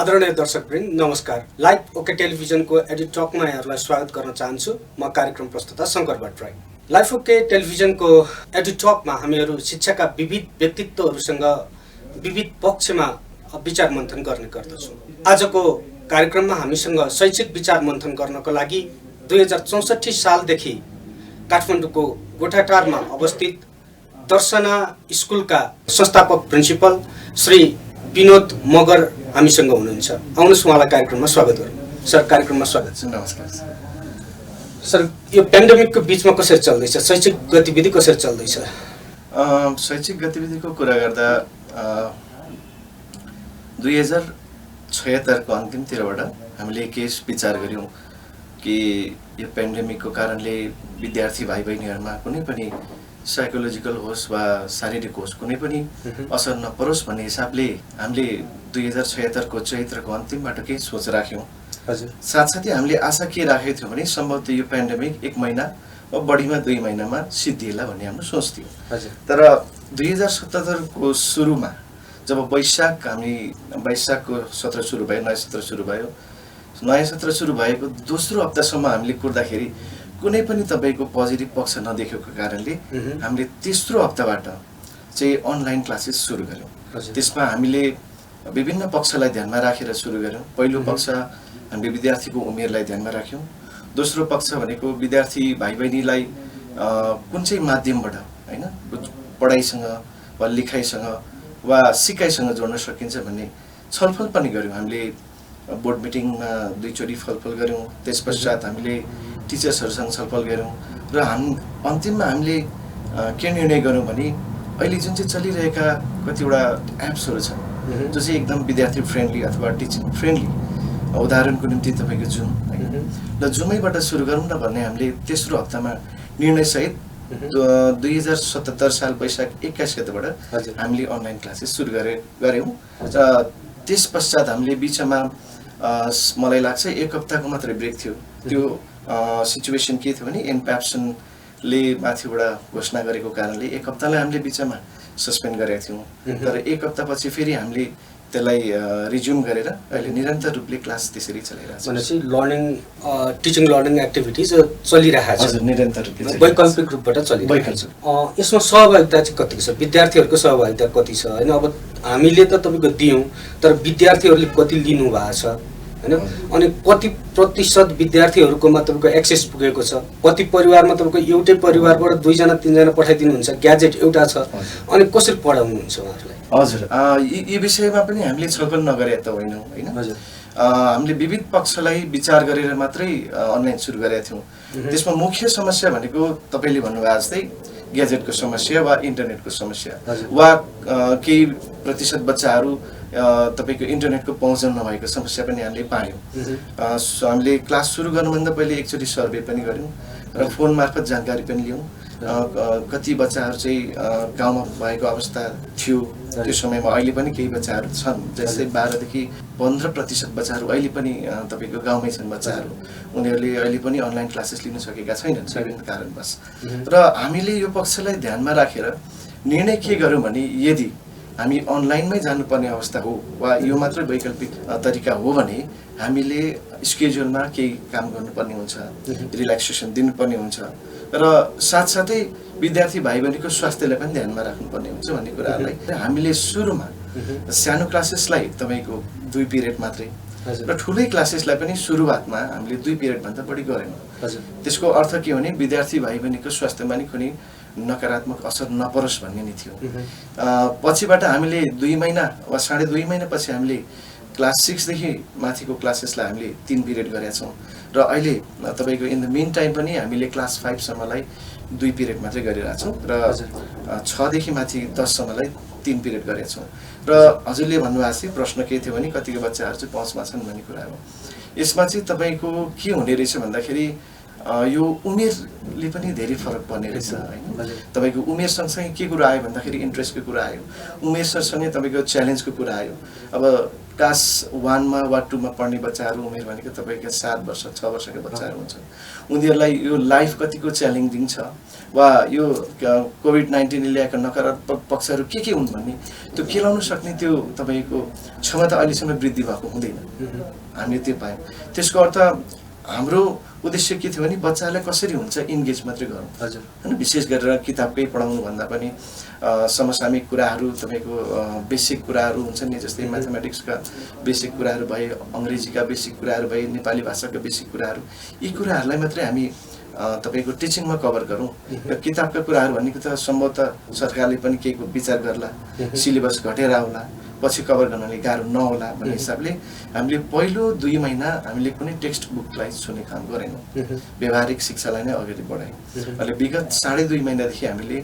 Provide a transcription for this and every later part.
आदरणीय दर्शकवृन्द नमस्कार। Live okay टेलिभिजनको एडिट टकमा यहाँहरूलाई स्वागत गर्न चाहन्छु। म कार्यक्रम प्रस्तुता शङ्कर भट्टराई। लाइभ ओके टेलिभिजनको एडिट टकमा हामीहरू शिक्षाका विविध व्यक्तित्वहरूसँग विविध पक्षमा विचार मन्थन गर्ने गर्दछौँ। आजको कार्यक्रममा हामीसँग शैक्षिक विचार मन्थन गर्नको लागि 2064 सालदेखि काठमाडौँको गोठाटारमा अवस्थित दर्शना स्कुलका संस्थापक प्रिन्सिपल श्री विनोद मगर हामीसँग हुनुहुन्छ। आउनुहोस् उहाँलाई कार्यक्रममा स्वागत गरौँ। सर, कार्यक्रममा स्वागत छ। नमस्कार सर, यो पेन्डेमिकको बिचमा कसरी चल्दैछ? शैक्षिक गतिविधि कसरी चल्दैछ? शैक्षिक गतिविधिको कुरा गर्दा 2076को अन्तिमतिरबाट हामीले केस विचार गऱ्यौँ कि यो पेन्डेमिकको कारणले विद्यार्थी भाइ बहिनीहरूमा कुनै पनि साइकोलोजिकल होस् वा शारीरिक होस् कुनै पनि असर नपरोस् भन्ने हिसाबले हामीले 2076को चैत्रको अन्तिमबाट केही सोच राख्यौँ। हजुर। साथसाथै हामीले आशा के राखेको थियौँ भने सम्भवतः यो पेन्डेमिक 1 महिना वा बढीमा 2 महिनामा सिद्धिएला भन्ने हाम्रो सोच थियो। हजुर। तर 2077को सुरुमा जब वैशाखको सत्र सुरु भयो, नयाँ सत्र सुरु भयो, नयाँ सत्र सुरु भएको दोस्रो हप्तासम्म हामीले कुर्दाखेरि कुनै पनि तपाईँको पोजिटिभ पक्ष नदेखेको कारणले हामीले तेस्रो हप्ताबाट चाहिँ अनलाइन क्लासेस सुरु गऱ्यौँ। त्यसमा हामीले विभिन्न पक्षलाई ध्यानमा राखेर सुरु गऱ्यौँ। पहिलो पक्ष हामीले विद्यार्थीको उमेरलाई ध्यानमा राख्यौँ। दोस्रो पक्ष भनेको विद्यार्थी भाइ बहिनीलाई कुन चाहिँ माध्यमबाट होइन पढाइसँग वा लेखाइसँग वा सिकाइसँग जोड्न सकिन्छ भन्ने छलफल पनि गऱ्यौँ। हामीले बोर्ड मिटिङमा 2 चोटि छलफल गऱ्यौँ। त्यस पश्चात हामीले टिचर्सहरूसँग छलफल गऱ्यौँ र अन्तिममा हामीले के निर्णय गऱ्यौँ भने अहिले जुन चाहिँ चलिरहेका कतिवटा एप्सहरू छन् जो चाहिँ एकदम विद्यार्थी फ्रेन्डली अथवा टिचिङ फ्रेन्डली, उदाहरणको निम्ति तपाईँको जुम होइन, र जुमैबाट सुरु गरौँ न भन्ने हामीले तेस्रो हप्तामा निर्णयसहित 2077 साल वैशाख 21 गतेबाट हामीले अनलाइन क्लासेस सुरु गऱ्यौँ। र त्यस पश्चात हामीले बिचमा मलाई लाग्छ 1 हप्ताको मात्रै ब्रेक थियो। त्यो सिचुएसन के थियो भने एनप्याप्सनले माथिबाट घोषणा गरेको कारणले 1 हप्तालाई हामीले बिचमा सस्पेन्ड गरेका थियौँ। तर 1 हप्तापछि फेरि हामीले त्यसलाई रिज्युम गरेर अहिले निरन्तर रूपले क्लास त्यसरी चलिरहेको छ। भनेपछि टिचिङ लर्निङ एक्टिभिटिज चलिरहेको छ निरन्तर रूपले, वैकल्पिक रूपबाट चलिरहेको छ। यसमा सहभागिता चाहिँ कतिको छ? विद्यार्थीहरूको सहभागिता कति छ? होइन, अब हामीले त तपाईँको दियौँ, तर विद्यार्थीहरूले कति लिनु भएको छ होइन? अनि कति प्रतिशत विद्यार्थीहरूकोमा तपाईँको एक्सेस पुगेको छ? कति परिवारमा तपाईँको एउटै परिवारबाट 2 जना 3 जना पठाइदिनुहुन्छ, ग्याजेट एउटा छ, अनि कसरी पढाउनुहुन्छ उहाँहरूलाई? हजुर, यी विषयमा पनि हामीले छलफल नगरे त होइनौँ होइन। हामीले विविध पक्षलाई विचार गरेर मात्रै अनलाइन सुरु गरेका थियौँ। त्यसमा मुख्य समस्या भनेको तपाईँले भन्नुभएको जस्तै ग्याजेटको समस्या वा इन्टरनेटको समस्या वा केही प्रतिशत बच्चाहरू तपाईँको इन्टरनेटको पहुँच नभएको समस्या पनि हामीले पायौँ। हामीले क्लास सुरु गर्नुभन्दा पहिले एकचोटि सर्वे पनि गऱ्यौँ र फोन मार्फत जानकारी पनि लियौँ। कति बच्चाहरू चाहिँ गाउँमा भएको अवस्था थियो त्यो समयमा, अहिले पनि केही बच्चाहरू छन् जस्तै 12देखि 15% बच्चाहरू अहिले पनि तपाईँको गाउँमै छन् बच्चाहरू। उनीहरूले अहिले पनि अनलाइन क्लासेस लिन सकेका छैनन् विभिन्न कारणवश। र हामीले यो पक्षलाई ध्यानमा राखेर निर्णय के गर्यौँ भने यदि हामी अनलाइनमै जानुपर्ने अवस्था हो वा यो मात्रै वैकल्पिक तरिका हो भने हामीले स्केड्युलमा केही काम गर्नुपर्ने हुन्छ, रिल्याक्सेसन दिनुपर्ने हुन्छ र साथसाथै विद्यार्थी भाइ बहिनीको स्वास्थ्यलाई पनि ध्यानमा राख्नुपर्ने हुन्छ भन्ने कुराहरूलाई हामीले सुरुमा सानो क्लासेसलाई तपाईँको 2 पिरियड मात्रै र ठुलै क्लासेसलाई पनि सुरुवातमा हामीले 2 पिरियडभन्दा बढी गरेनौँ। त्यसको अर्थ के भने विद्यार्थी भाइ बहिनीको स्वास्थ्यमा नि कुनै नकारात्मक असर नपरोस् भन्ने नै थियो। पछिबाट हामीले 2 महिना वा 2.5 महिनापछि हामीले क्लास 6 देखि माथिको क्लासेसलाई हामीले 3 पिरियड गरेका छौँ र अहिले तपाईँको इन द मिन टाइम पनि हामीले क्लास 5 सम्मलाई 2 पिरियड मात्रै गरिरहेछौँ र 6 देखि माथि 10 सम्मलाई 3 पिरियड गरेका छौँ। र हजुरले भन्नुभएको चाहिँ प्रश्न के थियो भने कतिको बच्चाहरू चाहिँ पहुँचमा छन् भन्ने कुरा हो। यसमा चाहिँ तपाईँको के हुने रहेछ भन्दाखेरि यो उमेरले पनि धेरै फरक पर्ने रहेछ होइन। तपाईँको उमेर सँगसँगै के कुरा आयो भन्दाखेरि इन्ट्रेस्टको कुरा आयो, उमेर सँगसँगै तपाईँको च्यालेन्जको कुरा आयो। अब क्लास 1 मा वा 2 मा पढ्ने बच्चाहरू उमेर भनेको तपाईको 7 वर्ष 6 वर्षका बच्चाहरू हुन्छन् उनीहरूलाई यो लाइफ कतिको च्यालेन्जिङ छ वा यो कोभिड-19 ले ल्याएका नकारात्मक पक्षहरू के हुन् भन्ने त्यो केलाउन सक्ने त्यो तपाईको क्षमता अहिलेसम्म वृद्धि भएको हुँदैन हामीले त्यो पायौं त्यसको अर्थ हाम्रो उद्देश्य के थियो भने बच्चालाई कसरी हुन्छ इन्गेज मात्रै गरौँ हजुर हैन विशेष गरेर किताबकै पढाउनु भन्दा पनि समसामयिक कुराहरू तपाईको बेसिक कुराहरू हुन्छन् नि जस्तै म्याथमेटिक्सका बेसिक कुराहरू भए अंग्रेजीका बेसिक कुराहरू भए नेपाली भाषाका बेसिक कुराहरू यी कुराहरूलाई मात्रै हामी तपाईको टिचिङमा कभर गरौँ र किताबका कुराहरू भनेको त सम्भवतः सरकारले पनि केही विचार गर्ला सिलेबस घटेर आउला पछि कभर गर्नले गाह्रो नहोला भन्ने हिसाबले हामीले पहिलो 2 महिना हामीले कुनै टेक्स्ट बुकलाई छुने काम गरेनौं व्यावहारिक शिक्षालाई नै अगाडि बढायौं अहिले विगत 2.5 महिनादेखि हामीले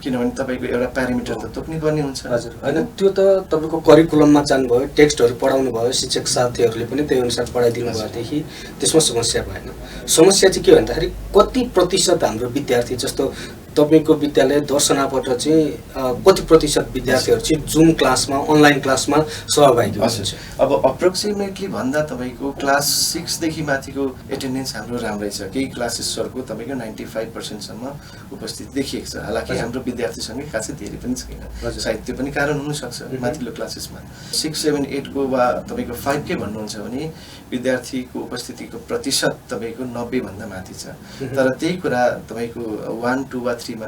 किनभने तपाईको एउटा प्यारामिटर त तोक्नै पर्ने हुन्छ हजुर हैन त्यो त तपाईको करिकुलममा जानुभयो टेक्स्टहरु पढाउनु भयो शिक्षक साथीहरुले पनि त्यही अनुसार पढाइदिनु भएदेखि त्यसमा समस्या भएन समस्या चाहिँ के भन्दाखेरि कति प्रतिशत हाम्रो विद्यार्थी जस्तो तपाईको विद्यालय दर्शनाबाट चाहिँ कति प्रतिशत विद्यार्थीहरु चाहिँ जुम क्लासमा अनलाइन क्लासमा सहभागी हुनुहुन्छ अब अप्रोक्सिमेटली भन्दा तपाईको क्लास 6 देखि माथिको एटेन्डेन्स हाम्रो राम्रै छ केही क्लासेसहरुको तपाईको 95% सम्म उपस्थिति देखिएको छ हालाकि हाम्रो विद्यार्थी संख्या खासै धेरै पनि छैन सायद त्यो पनि कारण हुन सक्छ माथिल्लो क्लासेसमा 6 7 8 को वा तपाईको 5 के भन्नुहुन्छ भने विद्यार्थीको उपस्थितिको प्रतिशत तपाईको 90 भन्दा माथि छ तर त्यही कुरा तपाईको 1 2 वा 3 मा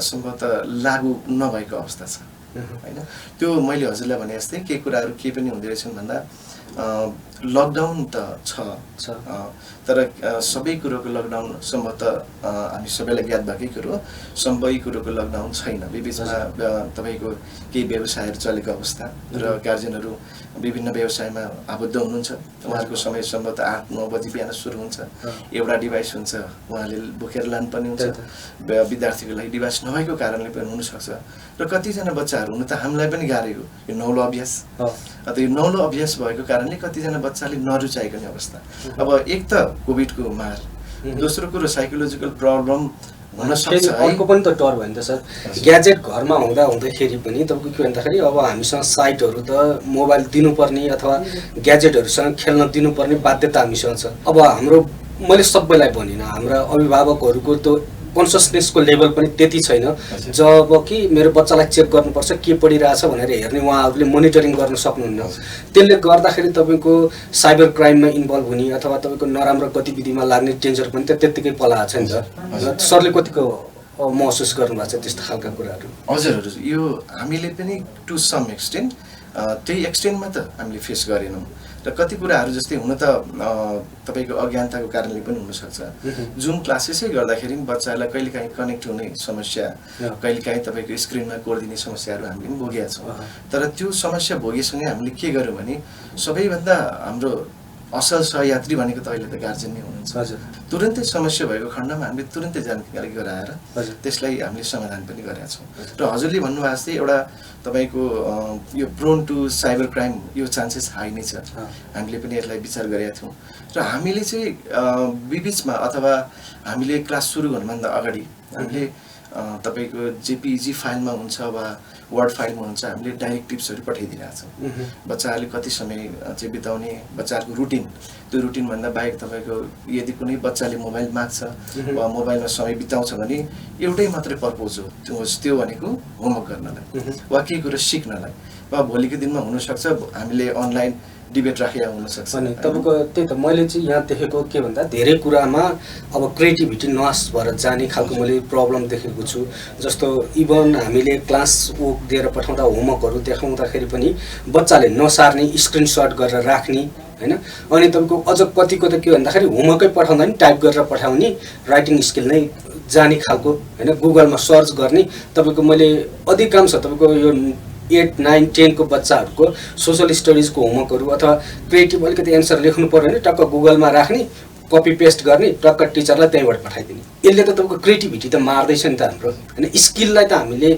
सम्भवतः लागू नभएको अवस्था छ हैन त्यो मैले हजुरलाई भने जस्तै के कुराहरु के पनि हुँदै रहेछन् भन्दा लकडाउन त छ तर सबै कुरोको लकडाउन सम्भवतः हामी सबैलाई ज्ञात भएकै कुरो सबै कुरोको लकडाउन छैन विभिन्न तपाईको केही व्यवसायहरु चलेको अवस्था र गार्जियनहरु विभिन्न व्यवसायमा आबद्ध हुनुहुन्छ उहाँहरुको समय सम्भवतः 8-9 बजे बिहान सुरु हुन्छ एउटा डिभाइस हुन्छ उहाँले बोकेर लानुपर्ने हुन्छ विद्यार्थीको लागि डिभाइस नभएको कारणले पनि हुन सक्छ र कति जना बच्चाहरु हुन त हामीलाई पनि गाह्रो हो यो नौलो अभ्यास अथवा यो नौलो अभ्यास भएको कारणले कति जना बच्चाले नरुचाएको अवस्था अब एक त कोभिडको मार दोस्रो कुरो साइकोलोजिकल प्रब्लम हुन सक्छ अर्को पनि त डर भयो नि त सर ग्याजेट घरमा हुँदाखेरि पनि तपाईको के भन्दाखेरि अब हामीसँग साइटहरु त मोबाइल दिनुपर्ने अथवा ग्याजेटहरुसँग खेल्न दिनुपर्ने बाध्यता हामीसँग छ अब हाम्रो मैले सबैलाई भनिन हाम्रा अभिभावकहरुको त कन्सियसनेसको लेभल पनि त्यति छैन जब कि मेरो बच्चालाई चेक गर्नुपर्छ के पढिरहेछ भनेर हेर्ने उहाँहरुले मोनिटरिङ गर्न सक्नुहुन्न त्यसले गर्दाखेरि तपाईको साइबर क्राइममा इन्भल्भ हुने अथवा तपाईको नराम्रो गतिविधिमा लाग्ने डेन्जर पनि त त्यतिकै पलाएको छ नि त सरले कतिको महसुस गर्नुभएको छ त्यस्तो खालका कुराहरु हजुर हजुर यो हामीले पनि टु सम एक्सटेन्ट त्यही एक्सटेन्टमा त हामीले फेस गरेनौं र कति कुराहरु जस्तै हुन त तपाईको अज्ञानताको कारणले पनि हुन सक्छ जुम क्लासेसै गर्दाखेरि बच्चालाई कहिलेकाहीँ कनेक्ट हुने समस्या कहिलेकाहीँ तपाईको स्क्रिनमा कोड दिने समस्याहरु हामीले पनि भोगेका छौं तर त्यो समस्या भोगेसँगै हामीले के गर्यौं भने सबैभन्दा हाम्रो असल सहयात्री भनेको त अहिले त गार्जियन नै हुनुहुन्छ हजुर तुरुन्तै समस्या भएको खण्डमा हामीले तुरुन्तै जानकारी गराएर त्यसलाई हामीले समाधान पनि गरेका छौं र हजुरले भन्नुभएको जस्तै एउटा तपाईको यो प्रोन टु साइबर क्राइम यो चान्सेस हाई नै छ हामीले पनि यसलाई विचार गरेका थियौं र हामीले चाहिँ बीचमा अथवा हामीले क्लास सुरु गर्नुभन्दा अगाडि हामीले तपाईको जेपीजी फाइलमा हुन्छ वा वर्ड फाइलमा हुन्छ हामीले डाइरेक्टिभ्सहरु पठाइदिरहेका छौं बच्चाहरूले कति समय चाहिँ बिताउने बच्चाको रुटिन त्यो रुटिन भन्दा बाहेक तपाईको यदि कुनै बच्चाले मोबाइल माग्छ वा मोबाइलमा समय बिताउँछ भने एउटै मात्रै पर्पज हो त्यो भनेको होमवर्क गर्नलाई वा केही कुरा सिक्नलाई वा भोलिको दिनमा हुन सक्छ हामीले अनलाइन डिबेट राखेर हुन सक्छ अनि तपाईको त्यही त मैले चाहिँ यहाँ देखेको के भन्दा धेरै कुरामा अब क्रिएटिभिटी नस भएर जाने खालको मैले प्रब्लम देखेको छु जस्तो इभन हामीले क्लास वर्क दिएर पठाउँदा होमवर्कहरु देखाउँदाखेरि पनि बच्चाले नसार्ने स्क्रिनशट गरेर राख्ने हैन अनि तपाईको अझ कतिको त के भन्दाखेरि होमवर्कै पठाउँदा नि टाइप गरेर पठाउने राइटिङ स्किल नै जाने खालको हैन गुगलमा सर्च गर्ने तपाईको मैले अधिकांश तपाईको यो 8 9 10 को बच्चाहरुको सोशल स्टडीजको होमवर्कहरु अथवा क्रिएटिभ अलिकति एन्सर लेख्नु पर्यो भने टक्क गुगलमा राख्ने कपी पेस्ट गर्ने टक्क टिचरलाई त्यहीबाट पठाइदिने यसले त तपाईको क्रिएटिभिटी त मार्दैछ नि त हाम्रो हैन स्किललाई त हामीले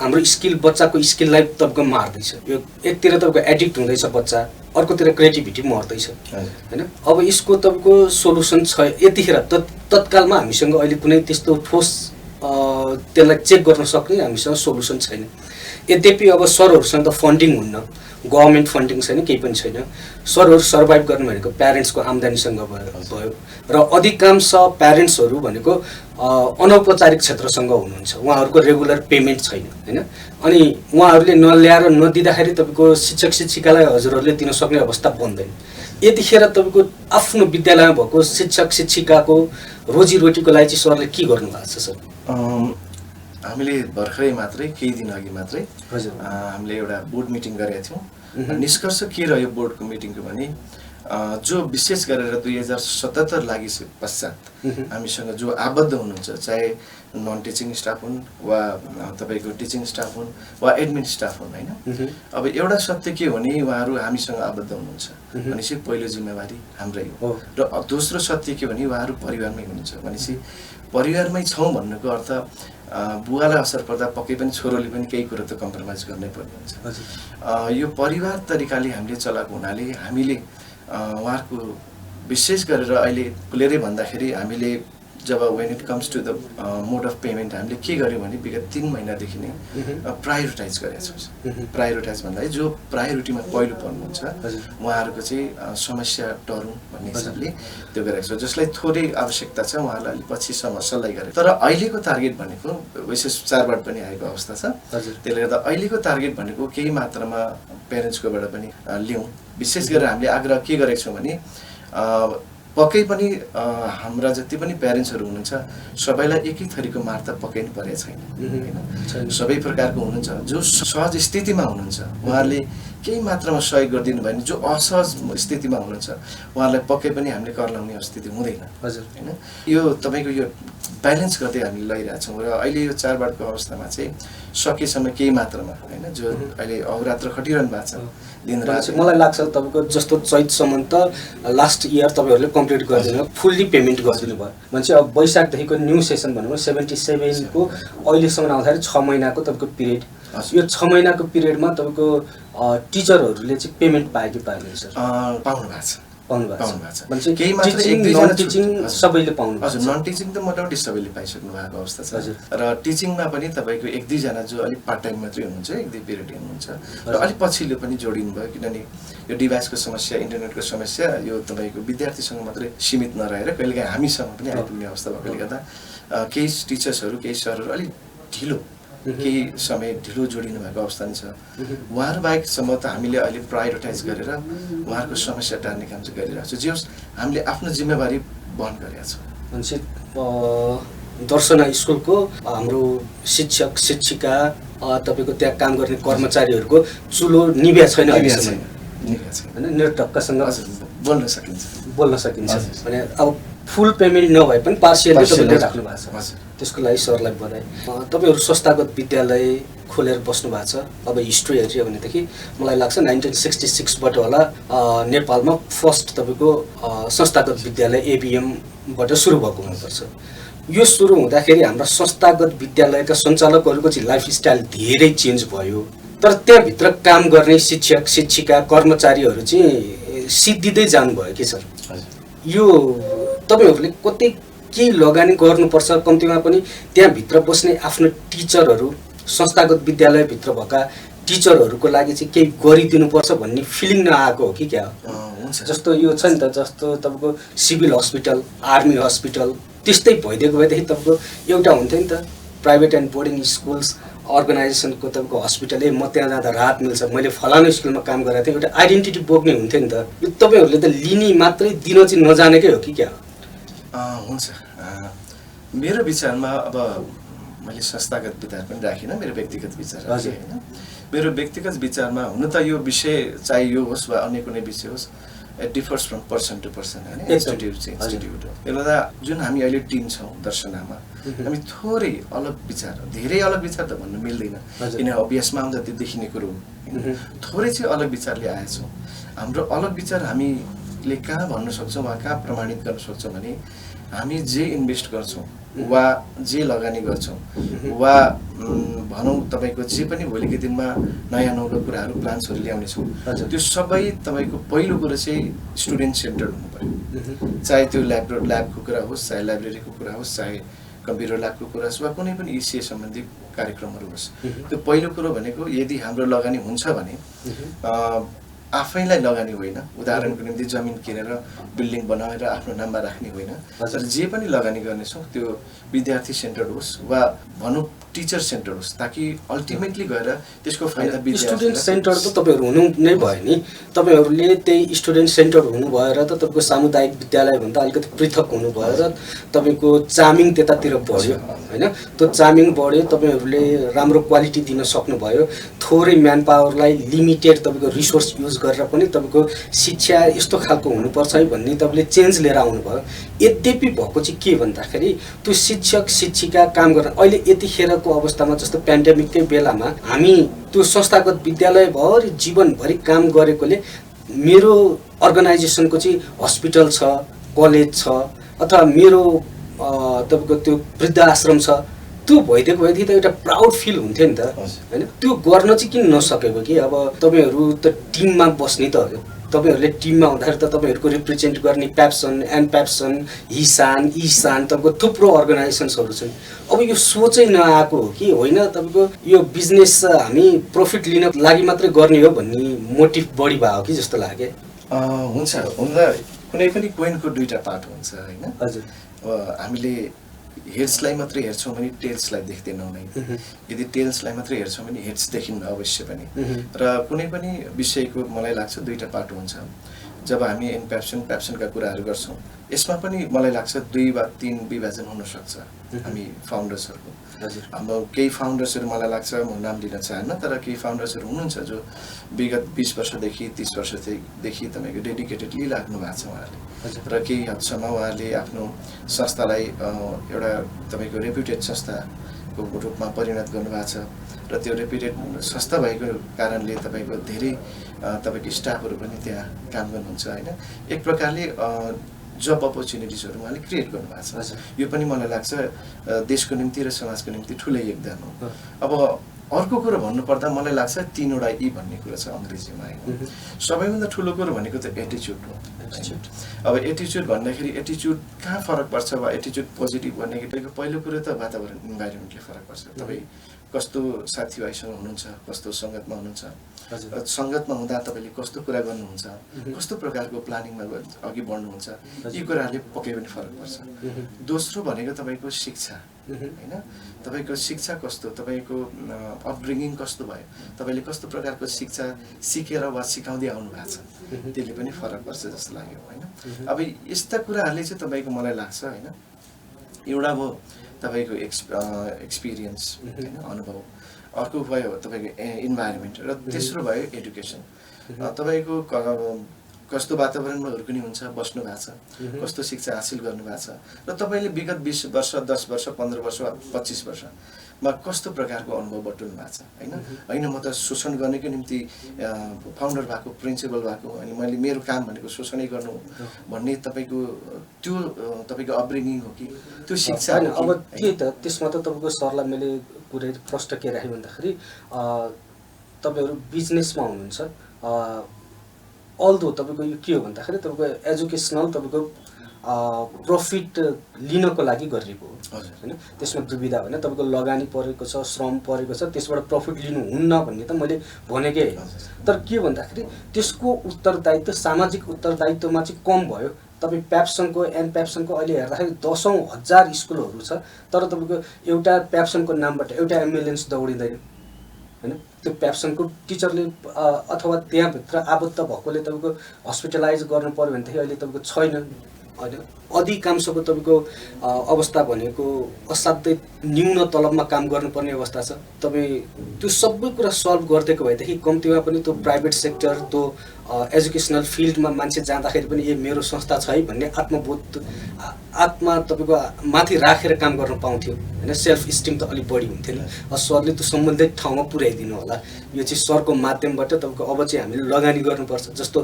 हाम्रो स्किल बच्चाको स्किललाई तपाईको मार्दैछ यो एकतिर तपाईको एडिक्ट हुँदैछ बच्चा अर्कोतिर क्रिएटिभिटी मर्दैछ हैन अब यसको तपाईको सोलुसन छ यतिखेर तत्कालमा हामीसँग अहिले कुनै त्यस्तो ठोस त्यसलाई चेक गर्न सक्ने हामीसँग सोलुसन छैन यद्यपि अब सरहरूसँग त फन्डिङ हुन्न, गभर्मेन्ट फन्डिङ छैन, केही पनि छैन। सरहरू सर्भाइभ गर्नु भनेको प्यारेन्ट्सको आम्दानीसँग भयो र अधिकांश प्यारेन्ट्सहरू भनेको अनौपचारिक क्षेत्रसँग हुनुहुन्छ, उहाँहरूको रेगुलर पेमेन्ट छैन होइन। अनि उहाँहरूले नल्याएर नदिँदाखेरि तपाईँको शिक्षक शिक्षिकालाई हजुरहरूले दिन सक्ने अवस्था बन्दैन। यतिखेर तपाईँको आफ्नो विद्यालयमा भएको शिक्षक शिक्षिकाको रोजीरोटीको लागि चाहिँ सरले के गर्नु भएको छ सर? हामीले भर्खरै मात्रै केही दिन अघि मात्रै हजुर हामीले एउटा बोर्ड मिटिङ गरेका थियौँ। निष्कर्ष के रह्यो बोर्डको मिटिङको भने जो विशेष गरेर 2077 लागि पश्चात हामीसँग जो आबद्ध हुनुहुन्छ, चाहे नन टिचिङ स्टाफ हुन् वा तपाईँको टिचिङ स्टाफ हुन् वा एडमिन स्टाफ हुन् होइन। अब एउटा सत्य के हो भने उहाँहरू हामीसँग आबद्ध हुनुहुन्छ भनेपछि पहिलो जिम्मेवारी हाम्रै हो। र दोस्रो सत्य के भने उहाँहरू परिवारमै हुनुहुन्छ भनेपछि परिवारमै छौँ भन्नुको अर्थ बुवालाई असर पर्दा पक्कै पनि छोरोले पनि केही कुरो त कम्प्रोमाइज गर्नै पर्ने हुन्छ। यो परिवार तरिकाले हामीले चलाएको हुनाले हामीले उहाँहरूको विशेष गरेर अहिले खुलेरै भन्दाखेरि हामीले जब when it comes to the mode of payment हामीले के गर्यौँ भने विगत 3 महिनादेखि नै प्रायोरिटाइज गरेका छौँ। प्रायोरिटाइज भन्दा जो प्रायोरिटीमा पहिलो पर्नुहुन्छ उहाँहरूको चाहिँ समस्या टर्नु भन्ने हिसाबले त्यो गरेको छ, जसलाई थोरै आवश्यकता छ उहाँलाई अलिक पछिसम्म सल्लाह गरे। तर अहिलेको टार्गेट भनेको विशेष चारबाट पनि आएको अवस्था छ, त्यसले गर्दा अहिलेको टार्गेट भनेको केही मात्रामा पेरेन्ट्सकोबाट पनि लिउँ। विशेष गरेर हामीले आग्रह के गरेको छौँ भने पक्कै पनि हाम्रा जति पनि प्यारेन्ट्सहरू हुनुहुन्छ सबैलाई एकै थरीको मार्ता पक्कै पनि परेको छैन होइन। सबै प्रकारको हुनुहुन्छ, जो सहज स्थितिमा हुनुहुन्छ उहाँहरूले केही मात्रामा सहयोग गरिदिनु भयो भने जो असहज स्थितिमा हुनुहुन्छ उहाँहरूलाई पक्कै पनि हामीले कर लाउने स्थिति हुँदैन होइन। यो तपाईँको यो ब्यालेन्स गर्दै हामीले लैरहेछौँ र अहिले यो चाडबाडको अवस्थामा चाहिँ सकेसम्म केही मात्रामा होइन जो अहिले अहोरात्र खटिरहनु भएको छ दिनरात। मलाई लाग्छ तपाईँको जस्तो चैतसम्म त लास्ट इयर तपाईँहरूले कम्प्लिट गरिदिनु फुल्ली पेमेन्ट गरिदिनु भयो भने चाहिँ अब वैशाखदेखिको न्यू सेसन भनौँ 77को अहिलेसम्म आउँदाखेरि 6 महिनाको तपाईँको पिरियड, यो 6 महिनाको पिरियडमा तपाईँको टिचरहरूले चाहिँ पेमेन्ट पायो कि पाएन सर? पाउनु भएको छ, पाउनु भएको छ भने केही मात्र एक दुईजना टिचिङ सबैले पाउनु हजुर। नन टिचिङ त मोटामोटी सबैले पाइसक्नु भएको अवस्था छ र टिचिङमा पनि तपाईँको 1-2 जना जो अलिक पार्ट टाइम मात्रै हुनुहुन्छ, 1-2 पिरियड हुनुहुन्छ र अलिक पछिल्लो पनि जोडिनु भयो, किनभने यो डिभाइसको समस्या, इन्टरनेटको समस्या यो तपाईँको विद्यार्थीसँग मात्रै सीमित नरहेर कहिलेकाहीँ हामीसँग पनि आइपुग्ने अवस्था भएकोले गर्दा केही टिचर्सहरू केही सरहरू अलिक ढिलो केही समय ढिलो जोडिनु भएको अवस्था नि छ। उहाँहरू बाहेकसम्म त हामीले अहिले प्रायोरिटाइज गरेर उहाँहरूको समस्या टार्ने काम चाहिँ गरिरहेको छौँ, जे होस् हामीले आफ्नो जिम्मेवारी वहन गरेका छौँ। भनेपछि दर्शना स्कुलको हाम्रो शिक्षक शिक्षिका तपाईँको त्यहाँ काम गर्ने कर्मचारीहरूको चुलो निभ्या छैन होइन, निर्धक्कसँग बोल्न सकिन्छ भने अब फुल पेमेन्ट नभए पनि पार्सियली तपाईँले राख्नु भएको छ, त्यसको लागि सरलाई बधाई। तपाईँहरू संस्थागत विद्यालय खोलेर बस्नु भएको छ। अब हिस्ट्री हेऱ्यो भनेदेखि मलाई लाग्छ 1966बाट होला नेपालमा फर्स्ट तपाईँको संस्थागत विद्यालय एबिएमबाट सुरु भएको हुनुपर्छ। यो सुरु हुँदाखेरि हाम्रा संस्थागत विद्यालयका सञ्चालकहरूको चाहिँ लाइफस्टाइल धेरै चेन्ज भयो, तर त्यहाँभित्र काम गर्ने शिक्षक शिक्षिका कर्मचारीहरू चाहिँ सिद्धिँदै जानुभयो कि सर? यो तपाईँहरूले कतै केही लगानी गर्नुपर्छ, कम्तीमा पनि त्यहाँभित्र बस्ने आफ्नो टिचरहरू, संस्थागत विद्यालयभित्र भएका टिचरहरूको लागि चाहिँ केही गरिदिनुपर्छ भन्ने फिलिङ नआएको हो कि क्या? जस्तो यो छ नि त, जस्तो तपाईँको सिभिल हस्पिटल, आर्मी हस्पिटल त्यस्तै भइदिएको भएदेखि तपाईँको एउटा हुन्थ्यो नि त प्राइभेट एन्ड बोर्डिङ स्कुल्स अर्गनाइजेसनको तपाईँको हस्पिटल, म त्यहाँ जाँदा राहत मिल्छ, मैले फलानु स्कुलमा काम गरेको थिएँ, एउटा आइडेन्टिटी बोक्ने हुन्थ्यो नि त। यो तपाईँहरूले त लिने मात्रै दिन चाहिँ नजानेकै हो कि क्या? हुन्छ, मेरो विचारमा अब मैले संस्थागत विचार पनि राखिनँ, मेरो व्यक्तिगत विचार होइन। मेरो व्यक्तिगत विचारमा हुन त यो विषय चाहे यो होस् वा अन्य कुनै विषय होस्, it differs from person to person होइन, इन्स्टिट्युट चाहिँ इन्स्टिट्युट हो। त्यसले गर्दा जुन हामी अहिले टिम छौँ दर्शनामा, हामी थोरै अलग विचार, धेरै अलग विचार त भन्नु मिल्दैन किन अभ्यासमा आउँदा त्यो देखिने कुरो हो, थोरै चाहिँ अलग विचारले आएछौँ। हाम्रो अलग विचार हामीले कहाँ भन्न सक्छौँ वा कहाँ प्रमाणित गर्न सक्छौँ भने हामी जे इन्भेस्ट गर्छौँ वा जे लगानी गर्छौँ वा भनौँ तपाईँको जे पनि भोलिको दिनमा नयाँ नौलो कुराहरू प्लान्सहरू ल्याउनेछौँ, त्यो सबै तपाईँको पहिलो कुरो चाहिँ स्टुडेन्ट सेन्टर्ड हुनु पर्यो। चाहे त्यो ल्याबको कुरा होस्, चाहे लाइब्रेरीको कुरा होस्, चाहे कम्प्युटर ल्याबको कुरा होस् वा कुनै पनि ECA सम्बन्धी कार्यक्रमहरू होस् त्यो पहिलो कुरो भनेको यदि हाम्रो लगानी हुन्छ भने आफैलाई लगानी होइन उदाहरणको निम्ति जमिन किनेर बिल्डिङ बनाएर आफ्नो नाममा राख्ने होइन तर जे पनि लगानी गर्नेछौँ त्यो विद्यार्थी सेन्टर होस् वा भनौँ टिचर सेन्टर होस् ताकि अल्टिमेटली गएर त्यसको फाइदा स्टुडेन्ट सेन्टर त तपाईँहरू हुनु नै भयो नि तपाईँहरूले त्यही स्टुडेन्ट सेन्टर हुनु भएर त तपाईँको सामुदायिक विद्यालय भन्दा अलिकति पृथक हुनु भएर तपाईँको चामिङ त्यतातिर बढ्यो होइन त्यो चामिङ बढ्यो तपाईँहरूले राम्रो क्वालिटी दिन सक्नुभयो थोरै म्यान पावरलाई लिमिटेड तपाईँको रिसोर्स युज गरेर पनि तपाईँको शिक्षा यस्तो खालको हुनुपर्छ है भन्ने तपाईँले चेन्ज लिएर आउनुभयो यद्यपि भएको चाहिँ के भन्दाखेरि त्यो शिक्षक शिक्षिका काम गर्न अहिले यतिखेरको अवस्थामा जस्तो पेन्डेमिककै बेलामा हामी त्यो संस्थागत विद्यालयभरि जीवनभरि काम गरेकोले मेरो अर्गनाइजेसनको चाहिँ हस्पिटल छ कलेज छ अथवा मेरो तपाईँको त्यो वृद्ध आश्रम छ त्यो भइदिएको त एउटा प्राउड फिल हुन्थ्यो नि त होइन त्यो गर्न चाहिँ किन नसकेको कि अब तपाईँहरू त टिममा बस्ने त हो तपाईँहरूले टिममा हुँदाखेरि त तपाईँहरूको रिप्रेजेन्ट गर्ने प्याप्सन एन्ड प्याप्सन हिसान इसान तपाईँको थुप्रो अर्गनाइजेसन्सहरू छन् अब यो सोचै नआएको हो कि होइन तपाईँको यो बिजनेस हामी प्रफिट लिन लागि मात्रै गर्ने हो भन्ने मोटिभ बढी भयो कि जस्तो लाग्यो हुन्छ हुँदा कुनै पनि कोइनको दुईटा पार्ट हुन्छ होइन हजुर हामीले हेड्सलाई मात्रै हेर्छौँ भने टेल्सलाई देख्दैनौँ नै यदि टेल्सलाई मात्रै हेर्छौँ भने हेड्स देखिन्न अवश्य पनि र कुनै पनि विषयको मलाई लाग्छ दुईटा पाटो हुन्छ जब हामी प्याप्सनका कुराहरू गर्छौँ यसमा पनि मलाई लाग्छ 2 वा 3 विभाजन हुनसक्छ हामी फाउन्डर्सहरूको हाम्रो केही फाउन्डर्सहरू मलाई लाग्छ म नाम लिन चाहन्न तर केही फाउन्डर्सहरू हुनुहुन्छ जो विगत 20 वर्षदेखि 30 वर्षदेखि तपाईँको डेडिकेटेडली लाग्नु भएको छ उहाँहरूले र केही हदसम्म उहाँहरूले आफ्नो संस्थालाई एउटा तपाईँको रेप्युटेड संस्थाको रूपमा परिणत गर्नुभएको छ र त्यो रेप्युटेड संस्था भएको कारणले तपाईँको धेरै तपाईँको स्टाफहरू पनि त्यहाँ काम गर्नुहुन्छ होइन एक प्रकारले जब अपर्च्युनिटिजहरू उहाँले क्रिएट गर्नुभएको छ यो पनि मलाई लाग्छ देशको निम्ति र समाजको निम्ति ठुलै योगदान हो अब अर्को कुरो भन्नुपर्दा मलाई लाग्छ 3वटा ई भन्ने कुरा छ अङ्ग्रेजीमा होइन सबैभन्दा ठुलो कुरो भनेको त एटिच्युड हो अब एटिच्युड भन्दाखेरि एटिच्युड कहाँ फरक पर्छ वा एटिच्युड पोजिटिभ वा नेगेटिभ पहिलो कुरो त वातावरण इन्भाइरोमेन्टले फरक पर्छ तपाईँ कस्तो साथीभाइसँग हुनुहुन्छ कस्तो सङ्गतमा हुनुहुन्छ सङ्गतमा हुँदा तपाईँले कस्तो कुरा गर्नुहुन्छ कस्तो प्रकारको प्लानिङमा अघि बढ्नुहुन्छ यी कुराहरूले पक्कै पनि फरक पर्छ दोस्रो भनेको तपाईँको शिक्षा होइन तपाईँको शिक्षा कस्तो तपाईँको अपब्रिङिङ कस्तो भयो तपाईँले कस्तो प्रकारको शिक्षा सिकेर वा सिकाउँदै आउनु भएको छ त्यसले पनि फरक पर्छ जस्तो लाग्यो होइन अब यस्ता कुराहरूले चाहिँ तपाईँको मलाई लाग्छ होइन एउटा भयो तपाईँको एक्सपिरियन्स होइन अनुभव अर्को भयो तपाईँको इन्भाइरोमेन्ट र तेस्रो भयो एडुकेसन तपाईँको कस्तो वातावरणमा हुर्किनु हुन्छ बस्नु भएको छ कस्तो शिक्षा हासिल गर्नु भएको छ र तपाईँले विगत 20 वर्ष 10 वर्ष 15 वर्ष वा 25 वर्षमा कस्तो प्रकारको अनुभव बटुल्नु भएको छ होइन म त शोषण गर्नेको निम्ति फाउन्डर भएको प्रिन्सिपल भएको अनि मैले मेरो काम भनेको शोषणै गर्नु भन्ने तपाईँको त्यो तपाईँको अपब्रिङिङ हो कि त्यो शिक्षा अब त्यही त त्यसमा त तपाईँको सरलाई मैले कुरै प्रश्न के राखेँ भन्दाखेरि तपाईँहरू बिजनेसमा हुनुहुन्छ अल्दो तपाईँको यो के हो भन्दाखेरि तपाईँको एजुकेसनल तपाईँको प्रफिट लिनको लागि गरिएको हो होइन त्यसमा दुविधा होइन तपाईँको लगानी परेको छ श्रम परेको छ त्यसबाट प्रफिट लिनु हुन्न भन्ने त मैले भनेकै होइन तर के भन्दाखेरि त्यसको उत्तरदायित्व सामाजिक उत्तरदायित्वमा चाहिँ कम भयो तपाईँ प्याप्सनको प्याप्सनको अहिले हेर्दाखेरि 10,000 स्कुलहरू छ तर तपाईँको एउटा प्याप्सनको नामबाट एउटा एम्बुलेन्स दौडिँदैन होइन त्यो प्याप्सनको टिचरले अथवा त्यहाँभित्र आबद्ध भएकोले तपाईँको हस्पिटलाइज गर्नु पऱ्यो भनेदेखि अहिले तपाईँको छैन होइन अधिकांशको तपाईँको अवस्था भनेको असाध्यै न्यून तलबमा काम गर्नुपर्ने अवस्था छ तपाईँ त्यो सबै कुरा सल्भ गरिदिएको भएदेखि कम्तीमा पनि त्यो प्राइभेट सेक्टर त्यो एजुकेसनल फिल्डमा मान्छे जाँदाखेरि पनि ए मेरो संस्था छ है भन्ने आत्मा तपाईँको माथि राखेर काम गर्न पाउँथ्यो होइन सेल्फ स्टिम त अलिक बढी हुन्थ्यो नि सरले त्यो सम्बन्धित ठाउँमा पुर्याइदिनु होला यो चाहिँ सरको माध्यमबाट तपाईँको अब चाहिँ हामीले लगानी गर्नुपर्छ जस्तो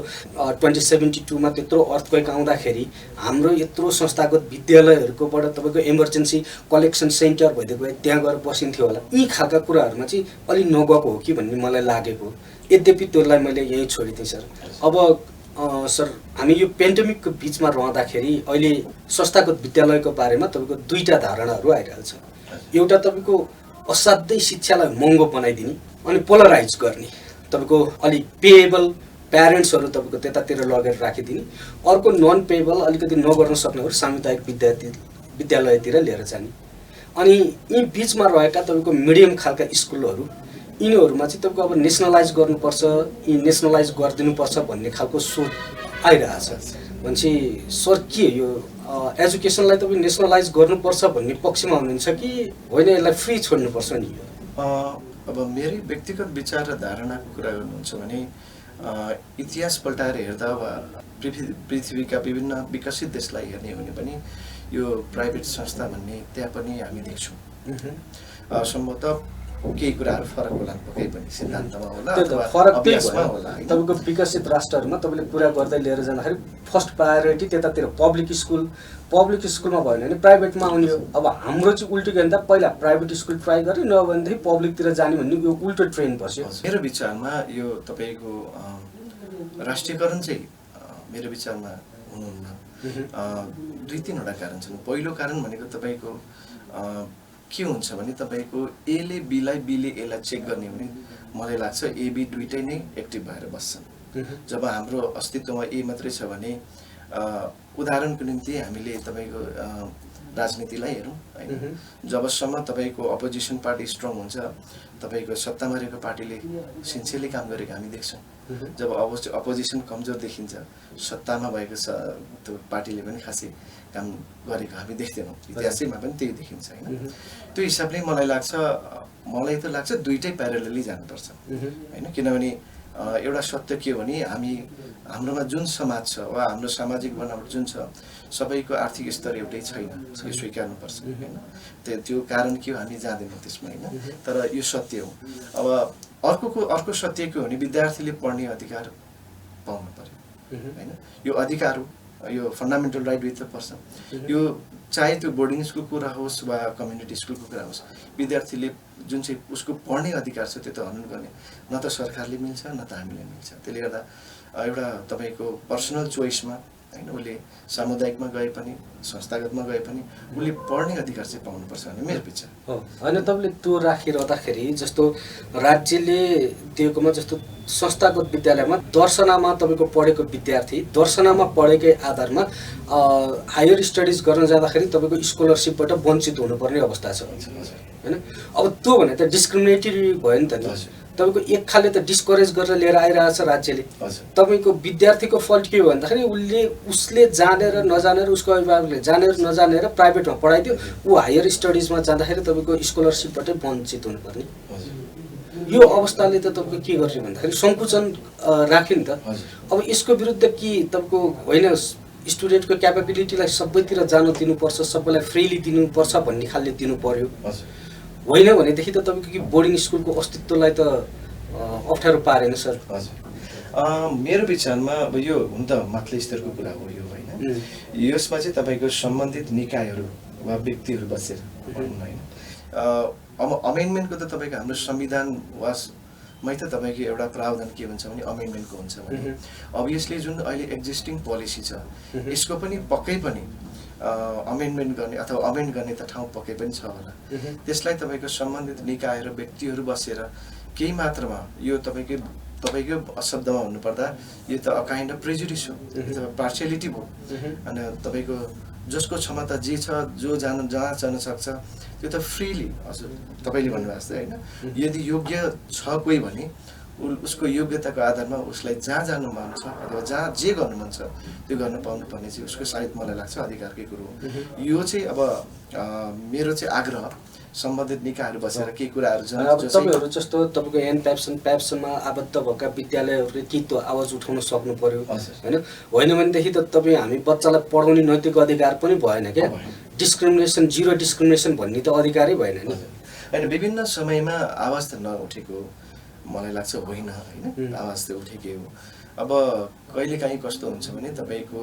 2072मा त्यत्रो अर्थक्वेक आउँदाखेरि हाम्रो यत्रो संस्थागत विद्यालयहरूकोबाट तपाईँको इमर्जेन्सी कलेक्सन सेन्टर भइदिएको भए त्यहाँ गएर बसिन्थ्यो होला यी खालका कुराहरूमा चाहिँ अलिक नगएको हो कि भन्ने मलाई लागेको यद्यपि त्यसलाई मैले यहीँ छोडिदिएँ सर अब सर हामी यो पेन्डेमिकको बिचमा रहँदाखेरि अहिले संस्थागत विद्यालयको बारेमा तपाईँको दुईटा धारणाहरू आइरहेको छ। एउटा तपाईँको असाध्यै शिक्षालाई महँगो बनाइदिने अनि पोलराइज गर्ने, तपाईँको अलिक पेएबल प्यारेन्ट्सहरू तपाईँको त्यतातिर लगेर राखिदिने, अर्को नन पेएबल अलिकति नगर्न सक्नेहरू सामुदायिक विद्यालयतिर लिएर जाने। अनि यी बिचमा रहेका तपाईँको मिडियम खालका स्कुलहरू यिनीहरूमा चाहिँ तपाईँको अब नेसनलाइज गर्नुपर्छ, यी नेसनलाइज गरिदिनुपर्छ भन्ने खालको सोच आइरहेछ। भनेपछि सर के यो एजुकेसनलाई तपाईँ नेसनलाइज गर्नुपर्छ भन्ने पक्षमा हुनुहुन्छ कि होइन यसलाई फ्री छोड्नुपर्छ नि? अब मेरै व्यक्तिगत विचार र धारणाको कुरा गर्नुहुन्छ भने इतिहास पल्टाएर हेर्दा अब पृथ्वीका विभिन्न विकसित देशलाई हेर्ने हो भने पनि यो प्राइभेट संस्था भन्ने त्यहाँ पनि हामी देख्छौँ। सम्भवतः केही कुराहरू फरक होला पक्कै पनि, सिद्धान्तमा होला अथवा अभ्यासमा होला। तपाईँको विकसित राष्ट्रहरूमा तपाईँले कुरा गर्दै लिएर जाँदाखेरि फर्स्ट प्रायोरिटी त्यतातिर पब्लिक स्कुलमा भएन भने प्राइभेटमा आउने हो। अब हाम्रो चाहिँ उल्टो के भन्दा पहिला प्राइभेट स्कुल ट्राई गरेँ, नभएदेखि पब्लिकतिर जाने भन्ने यो उल्टो ट्रेन बस्यो। मेरो विचारमा यो तपाईँको राष्ट्रियकरण चाहिँ मेरो विचारमा हुनुहुन्न। दुई तिनवटा कारण छन्। पहिलो कारण भनेको तपाईँको के हुन्छ भने तपाईँको एले बीलाई बीले एलाई चेक गर्ने भने मलाई लाग्छ एबी दुइटै नै एक्टिभ भएर बस्छन्। जब हाम्रो अस्तित्वमा ए मात्रै छ भने उदाहरणको निम्ति हामीले तपाईँको राजनीतिलाई हेरौँ होइन, जबसम्म तपाईँको अपोजिसन पार्टी स्ट्रङ हुन्छ तपाईँको सत्तामा रहेको पार्टीले सिन्सियरली काम गरेको हामी देख्छौँ। जब अपोजिसन कमजोर देखिन्छ सत्तामा भएको त्यो पार्टीले पनि खासै काम गरेको हामी देख्दैनौँ। इतिहासैमा पनि त्यही देखिन्छ होइन। त्यो हिसाबले मलाई त लाग्छ दुइटै प्यारलली जानुपर्छ होइन। किनभने एउटा सत्य के हो भने हाम्रोमा जुन समाज छ वा हाम्रो सामाजिक बनावट जुन छ सबैको आर्थिक स्तर एउटै छैन, यो स्वीकार्नुपर्छ होइन। त्यो कारण के हो हामी जाँदैनौँ त्यसमा होइन, तर यो सत्य हो। अब अर्को सत्य के हो भने विद्यार्थीले पढ्ने अधिकार पाउनु पर्यो होइन। यो अधिकार हो, यो फन्डामेन्टल राइट भित्र पर्छ। यो चाहे त्यो बोर्डिङ स्कुलको कुरा होस् वा कम्युनिटी स्कुलको कुरा होस्, विद्यार्थीले जुन चाहिँ उसको पढ्ने अधिकार छ त्यो त हनन गर्ने न त सरकारले मिल्छ न त हामीले मिल्छ। त्यसले गर्दा एउटा तपाईँको पर्सनल चोइसमा होइन, उसले सामुदायिकमा गए पनि संस्थागतमा गए पनि उसले पढ्ने अधिकार चाहिँ पाउनुपर्छ भन्ने मेरो विचार हो। होइन तपाईँले त्यो राखिरहँदाखेरि जस्तो राज्यले दिएकोमा जस्तो संस्थागत विद्यालयमा दर्शनामा तपाईँको पढेको विद्यार्थी दर्शनामा पढेकै आधारमा हायर स्टडिज गर्न जाँदाखेरि तपाईँको स्कलरसिपबाट वञ्चित हुनुपर्ने अवस्था छ होइन। अब त्यो भने त डिस्क्रिमिनेटरी भयो नि त नि। तपाईँको एक खाले त डिस्करेज गरेर लिएर आइरहेछ राज्यले। तपाईँको विद्यार्थीको फल्ट के हो भन्दाखेरि उसले जानेर नजानेर, उसको अभिभावकले जानेर नजानेर प्राइभेटमा पढाइदियो, ऊ हायर स्टडिजमा जाँदाखेरि तपाईँको स्कलरसिपबाटै वञ्चित हुनुपर्ने। यो अवस्थाले त तपाईँको के गर्छ भन्दाखेरि सङ्कुचन राख्यो नि त। अब यसको विरुद्ध कि तपाईँको होइन स्टुडेन्टको क्यापेबिलिटीलाई सबैतिर जान दिनुपर्छ, सबैलाई फ्रीली दिनुपर्छ भन्ने खालले दिनु पर्यो होइन भनेदेखि त तपाईँको कि बोर्डिङ स्कुलको अस्तित्वलाई त अप्ठ्यारो पारेन सर? मेरो विचारमा अब यो हुन त माथिल्लो स्तरको कुरा हो यो होइन। यसमा चाहिँ तपाईँको सम्बन्धित निकायहरू वा व्यक्तिहरू बसेर होइन। अब अमेन्डमेन्टको त तपाईँको हाम्रो संविधान मै त तपाईँको एउटा प्रावधान के हुन्छ भने अमेन्डमेन्टको हुन्छ भने अभियसली जुन अहिले एक्जिस्टिङ पोलिसी छ यसको पनि पक्कै पनि अमेन्डमेन्ट गर्ने अथवा अमेन्ड गर्ने त ठाउँ पक्कै पनि छ होला। त्यसलाई तपाईँको सम्बन्धित निकाय र व्यक्तिहरू बसेर केही मात्रामा यो तपाईँको शब्दमा भन्नुपर्दा यो त अ काइन्ड अफ प्रेजुडिस हो, पार्सियलिटी भयो। अनि तपाईँको जसको क्षमता जे छ जहाँ जान सक्छ त्यो त फ्रीली हजुर तपाईँले भन्नुभएको जस्तै होइन। यदि योग्य छ कोही भने उसको योग्यताको आधारमा उसलाई जहाँ जानु मन छ अथवा जहाँ जे गर्नु मन छ त्यो गर्न पाउनुपर्ने चाहिँ उसको सायद मलाई लाग्छ अधिकारकै कुरो हो। यो चाहिँ अब मेरो चाहिँ आग्रह सम्बन्धित निकायहरू बसेर केही कुराहरू छन्। तपाईँहरू जस्तो तपाईँको प्याप्सनमा आबद्ध भएका विद्यालयहरूले कि त्यो आवाज उठाउन सक्नु पर्यो होइन भनेदेखि त तपाईँ हामी बच्चालाई पढाउने नैतिक अधिकार पनि भएन क्या। डिस्क्रिमिनेसन जिरो डिस्क्रिमिनेसन भन्ने त अधिकारै भएन नि होइन। विभिन्न समयमा आवाज त नउठेको मलाई लाग्छ होइन होइन, आवाज त उठेकै हो। अब कहिलेकाहीँ कस्तो हुन्छ भने तपाईँको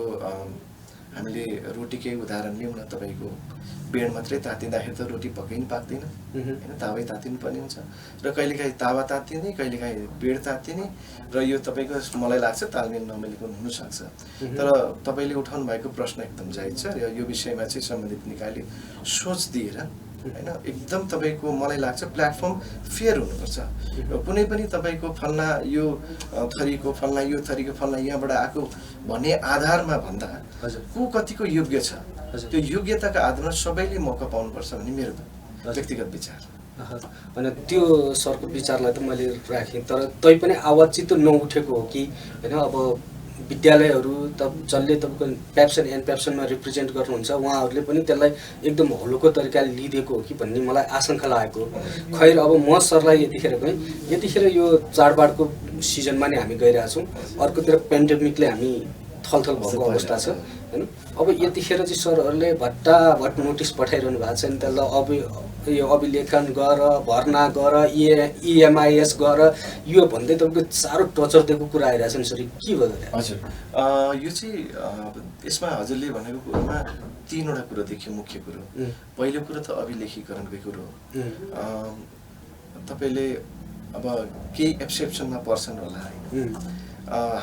हामीले रोटीकै उदाहरण लिउँ न, तपाईँको बेड मात्रै तातिँदाखेरि त रोटी पक्कै नि पाक्दैन होइन, तावै तातिनु पर्ने हुन्छ र कहिलेकाहीँ तावा तातिने, कहिलेकाहीँ बेड तातिने र यो तपाईँको मलाई लाग्छ तालमेल नमिलेको हुनसक्छ। तर तपाईँले उठाउनु भएको प्रश्न एकदम जायज छ र यो विषयमा चाहिँ सम्बन्धित निकायले सोच दिएर होइन एकदम तपाईँको मलाई लाग्छ प्लेटफर्म फेयर हुनुपर्छ। कुनै पनि तपाईँको फल्ना यो थरीको फल्ना यो थरीको फल्ना यहाँबाट आएको भन्ने आधारमा भन्दा को कतिको योग्य छ त्यो योग्यताका आधारमा सबैले मौका पाउनुपर्छ भन्ने मेरो व्यक्तिगत विचार। अनि त्यो सरको विचारलाई त मैले राखेँ, तर तैपनि आवाज चाहिँ त नउठेको हो कि होइन। अब विद्यालयहरू त जसले तपाईँको प्याप्सन एन्ड प्याप्सनमा रिप्रेजेन्ट गर्नुहुन्छ उहाँहरूले पनि त्यसलाई एकदम हल्लुको तरिकाले लिइदिएको हो कि भन्ने मलाई आशंका लागेको। खैर अब म सरलाई यतिखेर यो चाडबाडको सिजनमा नै हामी गइरहेछौँ, अर्कोतिर पेन्डेमिकले हामी थलथल भएको अवस्था छ होइन। अब यतिखेर चाहिँ सरहरूले भट्टाभट नोटिस पठाइरहनु भएको छ नि, त्यसलाई यो अभिलेखन गर, भर्ना गर, इएमआइएस गर, यो भन्दै तपाईँको साह्रो टर्चर दिएको कुरा आइरहेछ नि सर, के भयो? हजुर, यो चाहिँ यसमा हजुरले भनेको कुरोमा तीनवटा कुरो देखियो मुख्य कुरो। पहिलो कुरो त अभिलेखीकरणको कुरो हो। तपाईँले अब केही एक्सेप्सनमा पर्छन् होला होइन,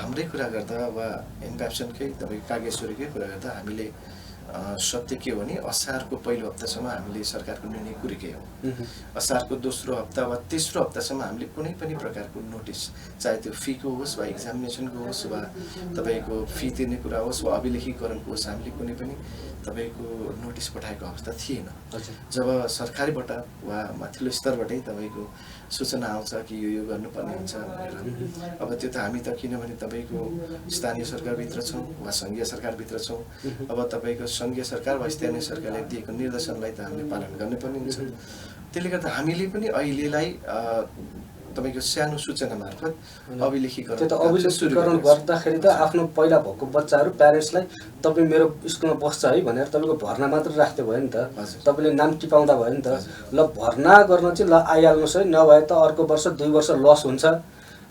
हाम्रै कुरा गर्दा वा एनप्याप्सनकै तपाईँको कागेश्वरीकै कुरा गर्दा हामीले सत्य के हो भने असारको पहिलो हप्तासम्म हामीले सरकारको निर्णय कुरेकै हो। असारको दोस्रो हप्ता वा तेस्रो हप्तासम्म हामीले कुनै पनि प्रकारको नोटिस, चाहे त्यो फीको होस् वा एक्जामिनेसनको होस् वा तपाईँको फी तिर्ने कुरा होस् वा अभिलेखीकरणको होस्, हामीले कुनै पनि तपाईँको नोटिस पठाएको अवस्था थिएन। जब सरकारबाट वा माथिल्लो स्तरबाटै तपाईँको सूचना आउँछ कि यो गर्नुपर्ने हुन्छ भनेर, अब त्यो त हामी त किनभने तपाईँको स्थानीय सरकारभित्र छौँ वा सङ्घीय सरकारभित्र छौँ, अब तपाईँको सङ्घीय सरकार वा स्थानीय सरकारले दिएको निर्देशनलाई त हामीले पालन गर्नुपर्ने हुन्छ। त्यसले गर्दा हामीले पनि अहिलेलाई तपाईँको सानो सूचना मार्फत अभिलेखीकरण गर्दाखेरि त आफ्नो पहिला भएको बच्चाहरू प्यारेन्ट्सलाई तपाईँ मेरो स्कुलमा बस्छ है भनेर तपाईँको भर्ना मात्र राख्दै भयो नि त, तपाईँले नाम टिपाउँदा भयो नि त। ल भर्ना गर्न चाहिँ ल आइहाल्नुहोस् है, नभए त अर्को वर्ष 2 वर्ष लस हुन्छ,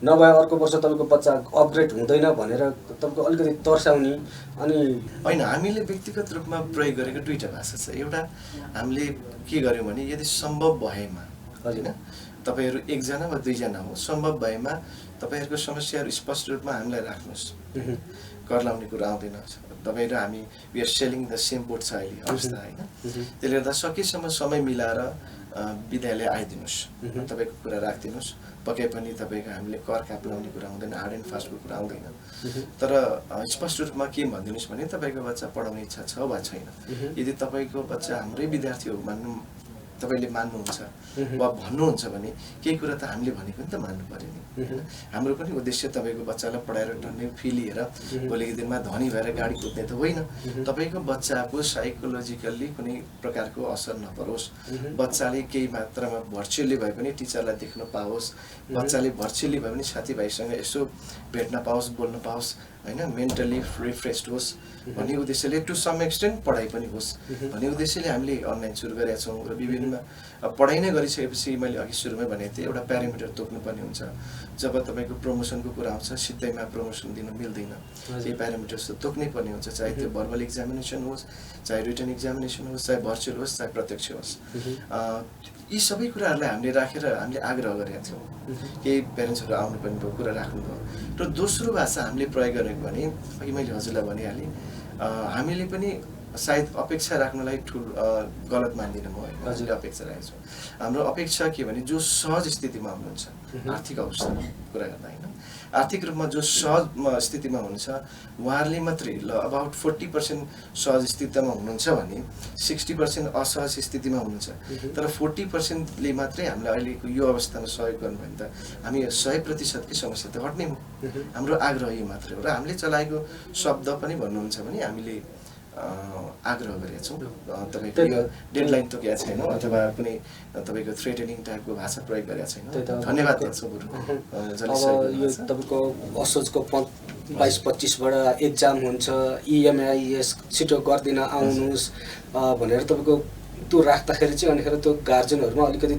नभए अर्को वर्ष तपाईँको बच्चा अपग्रेड हुँदैन भनेर तपाईँको अलिकति तर्साउने। अनि होइन, हामीले व्यक्तिगत रूपमा प्रयोग गरेको दुईवटा भाषा छ। एउटा हामीले के गर्यौँ भने यदि सम्भव भएमा होइन तपाईँहरू 1 जना वा 2 जना हो, सम्भव भएमा तपाईँहरूको समस्याहरू स्पष्ट रूपमा हामीलाई राख्नुहोस्, कर लाउने कुरा आउँदैन। तपाईँ र हामी we are sailing the same boat छ अहिले अवस्था होइन। त्यसले गर्दा सकेसम्म समय मिलाएर विद्यालय आइदिनुहोस्, तपाईँको कुरा राखिदिनुहोस्। पक्कै पनि तपाईँको हामीले कर काप लाउने कुरा हुँदैन, हार्ड एन्ड फास्टको कुरा आउँदैन। तर स्पष्ट रूपमा के भनिदिनुहोस् भने तपाईँको बच्चा पढाउने इच्छा छ वा छैन। यदि तपाईँको बच्चा हाम्रै विद्यार्थी हो तपाईँले मान्नुहुन्छ वा भन्नुहुन्छ भने केही कुरा त हामीले भनेको नि त मान्नु पर्यो नि। हाम्रो पनि उद्देश्य तपाईँको बच्चालाई पढाएर टन्ने फी लिएर भोलिको दिनमा धनी भएर गाडी कुद्ने त होइन। तपाईँको बच्चाको साइकोलोजिकल्ली कुनै प्रकारको असर नपरोस्, बच्चाले केही मात्रामा भर्चुअली भए पनि टिचरलाई देख्न पाओस्, बच्चाले भर्चुअली भए पनि साथीभाइसँग यसो भेट्न पाओस्, बोल्न पाओस् होइन, मेन्टली रिफ्रेस्ड होस् भन्ने उद्देश्यले टु सम एक्सटेन्ट पढाइ पनि होस् भन्ने उद्देश्यले हामीले अनलाइन सुरु गरेका छौँ। र विभिन्न पढाइ नै गरिसकेपछि मैले अघि सुरुमै भनेको थिएँ एउटा प्यारामिटर तोक्नुपर्ने हुन्छ। जब तपाईँको प्रमोसनको कुरा आउँछ सिधैमा प्रमोसन दिन मिल्दैन, यही प्यारामिटर्स त तोक्नै पर्ने हुन्छ, चाहे त्यो भर्बल एक्जामिनेसन होस्, चाहे रिटन एक्जामिनेसन होस्, चाहे भर्चुअल होस्, चाहे प्रत्यक्ष होस्। यी सबै कुराहरूलाई हामीले राखेर हामीले आग्रह गरेका थियौँ। केही प्यारेन्ट्सहरू आउनुपर्ने भयो, कुरा राख्नुभयो। र दोस्रो भाषा हामीले प्रयोग गरेको भने अघि मैले हजुरलाई भनिहालेँ, हामीले पनि सायद अपेक्षा राख्नलाई गलत मान्दिनँ म होइन, हजुरले अपेक्षा राखेको छु। हाम्रो अपेक्षा के भने जो सहज स्थितिमा हुनुहुन्छ, आर्थिक अवस्थामा कुरा गर्दा होइन, आर्थिक रूपमा जो सहज स्थितिमा हुनुहुन्छ उहाँहरूले मात्रै ल अबाउट 40% सहज स्थितिमा हुनुहुन्छ भने 60% असहज स्थितिमा हुनुहुन्छ। तर 40%ले मात्रै हामीलाई अहिलेको यो अवस्थामा सहयोग गर्नु भने त हामी 100%कै समस्या त हट्ने हो। हाम्रो आग्रह यो मात्रै हो। र हामीले चलाएको शब्द पनि भन्नुहुन्छ भने हामीले आग्रह गरेका छौँ। तपाईँको डेडलाइन तोकेका छैन अथवा कुनै तपाईँको थ्रेटनिङ टाइपको भाषा प्रयोग गरेका छैन। धन्यवाद दिन्छ बरु। यो तपाईँको असोजको 22-25बाट एक्जाम हुन्छ, इएमआइएस छिटो गरिदिन आउनुहोस् भनेर तपाईँको त्यो राख्दाखेरि चाहिँ अनिखेर त्यो गार्जेनहरूमा अलिकति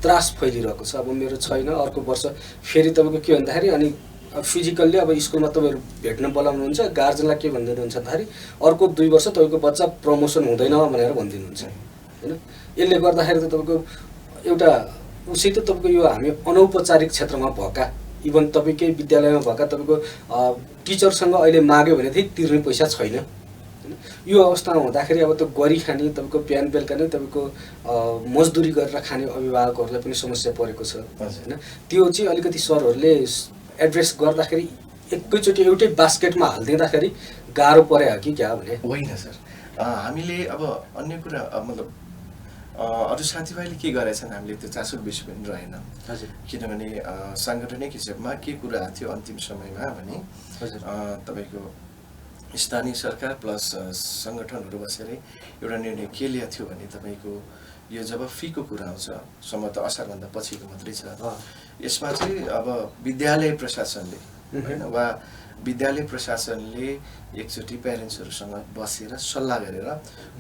त्रास फैलिरहेको छ। अब मेरो छैन, अर्को वर्ष फेरि तपाईँको के भन्दाखेरि अनि अब फिजिकल्ली अब स्कुलमा तपाईँहरू भेट्न बोलाउनुहुन्छ, गार्जेनलाई के भनिदिनुहुन्छ भन्दाखेरि अर्को 2 वर्ष तपाईँको बच्चा प्रमोसन हुँदैन भनेर भनिदिनुहुन्छ होइन। यसले गर्दाखेरि त तपाईँको एउटा उसै त तपाईँको यो हामी अनौपचारिक क्षेत्रमा भएका इभन तपाईँकै विद्यालयमा भएका तपाईँको टिचरसँग अहिले माग्यो भने चाहिँ तिर्ने पैसा छैन होइन। यो अवस्थामा हुँदाखेरि अब त्यो गरी खाने तपाईँको बिहान बेलुका नै तपाईँको मजदुरी गरेर खाने अभिभावकहरूलाई पनि समस्या परेको छ होइन। त्यो चाहिँ अलिकति सरहरूले एड्रेस गर्दाखेरि एकैचोटि एउटै बास्केटमा हालिदिँदाखेरि गाह्रो परे हो कि क्या भने? होइन सर, हामीले अब अन्य कुरा मतलब अरू साथीभाइले के गरेछन् हामीले त्यो चासोको विषय पनि रहेन। हजुर। किनभने साङ्गठनिक हिसाबमा के कुरा थियो अन्तिम समयमा भने तपाईँको स्थानीय सरकार प्लस सङ्गठनहरू बसेरै एउटा निर्णय के लिएको थियो भने तपाईँको यो जब फीको कुरा आउँछ सम्भवतः असारभन्दा पछिको मात्रै छ, यसमा चाहिँ अब विद्यालय प्रशासनले होइन वा विद्यालय प्रशासनले एकचोटि प्यारेन्ट्सहरूसँग बसेर सल्लाह गरेर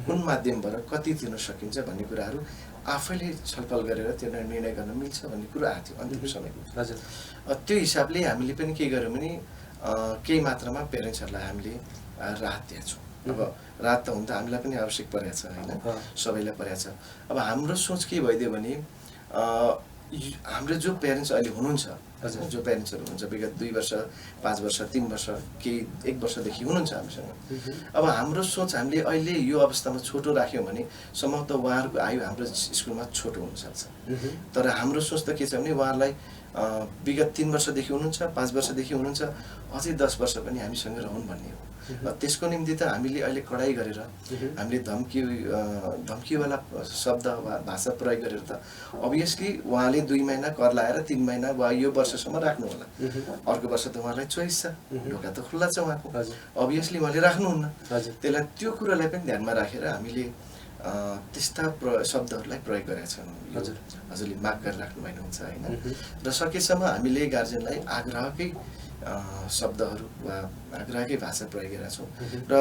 कुन माध्यमबाट कति तिर्न सकिन्छ भन्ने कुराहरू आफैले छलफल गरेर त्यो निर्णय गर्न मिल्छ भन्ने कुरा आएको थियो अन्तिम समयमा। हजुर। त्यो हिसाबले हामीले पनि के गर्यौँ भने केही मात्रामा प्यारेन्ट्सहरूलाई हामीले राहत दिएको छौँ। अब राहत त हुन त हामीलाई पनि आवश्यक परेको छ होइन, सबैलाई परेको छ। अब हाम्रो सोच के भइदियो भने हाम्रो जो प्यारेन्ट्स अहिले हुनुहुन्छ, जो प्यारेन्ट्सहरू हुनुहुन्छ विगत 2 वर्ष 5 वर्ष 3 वर्ष केही 1 वर्षदेखि हुनुहुन्छ हामीसँग, अब हाम्रो सोच हामीले अहिले यो अवस्थामा छोटो राख्यौँ भने सम्भवतः उहाँहरूको आयु हाम्रो स्कुलमा छोटो हुनसक्छ। तर हाम्रो सोच त के छ भने उहाँहरूलाई विगत 3 वर्षदेखि हुनुहुन्छ, 5 वर्षदेखि हुनुहुन्छ, अझै 10 वर्ष पनि हामीसँग रहन् भन्ने हो। त्यसको निम्ति त हामीले अहिले कडाइ गरेर हामीले धम्कीवाला शब्द वा भाषा प्रयोग गरेर त अभियसली उहाँले 2 महिना कर लाएर 3 महिना वा यो वर्षसम्म राख्नु होला। अर्को वर्ष त उहाँलाई चोइस छ, ढोका त खुल्ला छ उहाँको, अभियसली उहाँले राख्नुहुन्न। त्यसलाई त्यो कुरालाई पनि ध्यानमा राखेर हामीले त्यस्ता शब्दहरूलाई प्रयोग गरेका छौँ। हजुरले माग गरेर राख्नु भएको हुन्छ होइन। र सकेसम्म हामीले गार्जेनलाई आग्रहकै शब्दहरू वा आग्रहकै भाषा प्रयोग गरेका छौँ र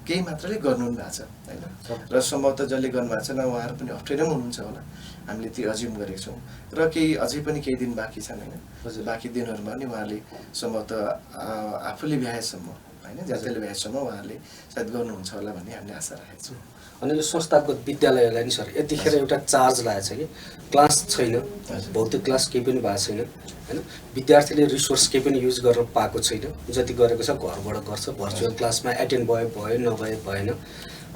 केही मात्राले गर्नु पनि भएको छ होइन। र सम्भवतः जसले गर्नुभएको छ न उहाँहरू पनि अप्ठ्यारो हुनुहुन्छ होला, हामीले त्यो अज्युम गरेको छौँ। र अझै पनि केही दिन बाँकी छन् होइन, बाँकी दिनहरूमा नि उहाँहरूले सम्भवतः आफूले भ्याएसम्म होइन जतिले भ्याएसम्म उहाँहरूले सायद गर्नुहुन्छ होला भन्ने हामीले आशा राखेका छौँ। अनि यो संस्थागत विद्यालयलाई नि सर यतिखेर एउटा चार्ज लागेको छ कि क्लास छैन, भौतिक क्लास केही पनि भएको छैन होइन, विद्यार्थीले रिसोर्स केही पनि युज गर्न पाएको छैन, जति गरेको छ घरबाट गर्छ, भर्चुअल क्लासमा एटेन्ड भयो नभए भएन।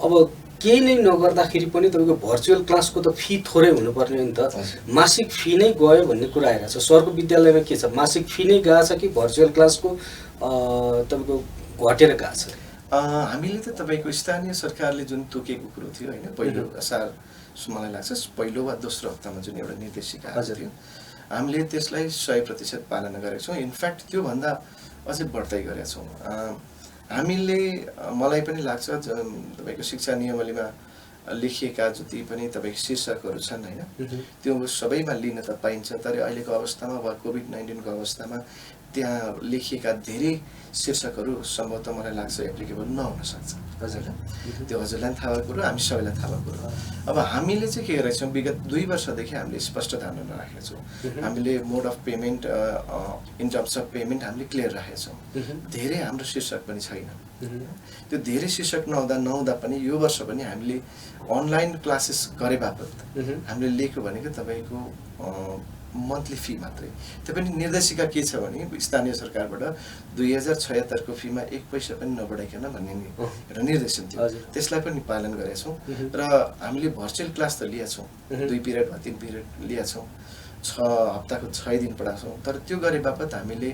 अब केही नै नगर्दाखेरि पनि तपाईँको भर्चुअल क्लासको त फी थोरै हुनुपर्ने हो नि त, मासिक फी नै गयो भन्ने कुरा आइरहेको छ। सरको विद्यालयमा के छ, मासिक फी नै गएको छ कि भर्चुअल क्लासको तपाईँको घटेर गएको छ? हामीले त तपाईँको स्थानीय सरकारले जुन तोकेको कुरो थियो होइन, पहिलो असार मलाई लाग्छ पहिलो वा दोस्रो हप्तामा जुन एउटा निर्देशिका आएको थियो, हामीले त्यसलाई 100% पालना गरेका छौँ। इनफ्याक्ट त्योभन्दा अझै बढ्दै गरेका छौँ। हामीले मलाई पनि लाग्छ तपाईँको शिक्षा नियमावलीमा लेखिएका जति पनि तपाईँको शीर्षकहरू छन् होइन, त्यो सबैमा लिन त पाइन्छ, तर अहिलेको अवस्थामा वा कोभिड-19को अवस्थामा त्यहाँ लेखिएका धेरै शीर्षकहरू सम्भवतः मलाई लाग्छ एप्लिकेबल नहुन सक्छ। हजुर, त्यो हजुरलाई थाहा भएको कुरो, हामी सबैलाई थाहा भएको कुरो। अब हामीले चाहिँ के गरेका छौँ, विगत 2 वर्षदेखि हामीले स्पष्ट धारणा राखेका छौँ। हामीले mode of payment in terms of payment हामीले क्लियर राखेका छौँ। धेरै हाम्रो शीर्षक पनि छैन, त्यो धेरै शीर्षक नहुँदा पनि यो वर्ष पनि हामीले अनलाइन क्लासेस गरे बापत हामीले लेख्यो भनेको तपाईँको मन्थली फी मात्रै। त्यो पनि निर्देशिका के छ भने स्थानीय सरकारबाट 2076 को फीमा 1 पैसा पनि नबढाइकन भन्ने एउटा निर्देशन थियो, त्यसलाई पनि पालन गरेका छौँ। र हामीले भर्चुअल क्लास त लिएका छौँ, 2 पिरियड वा 3 पिरियड लिएका छौँ, 6 हप्ताको 6 दिन पढाउँछौँ। तर त्यो गरे बापत हामीले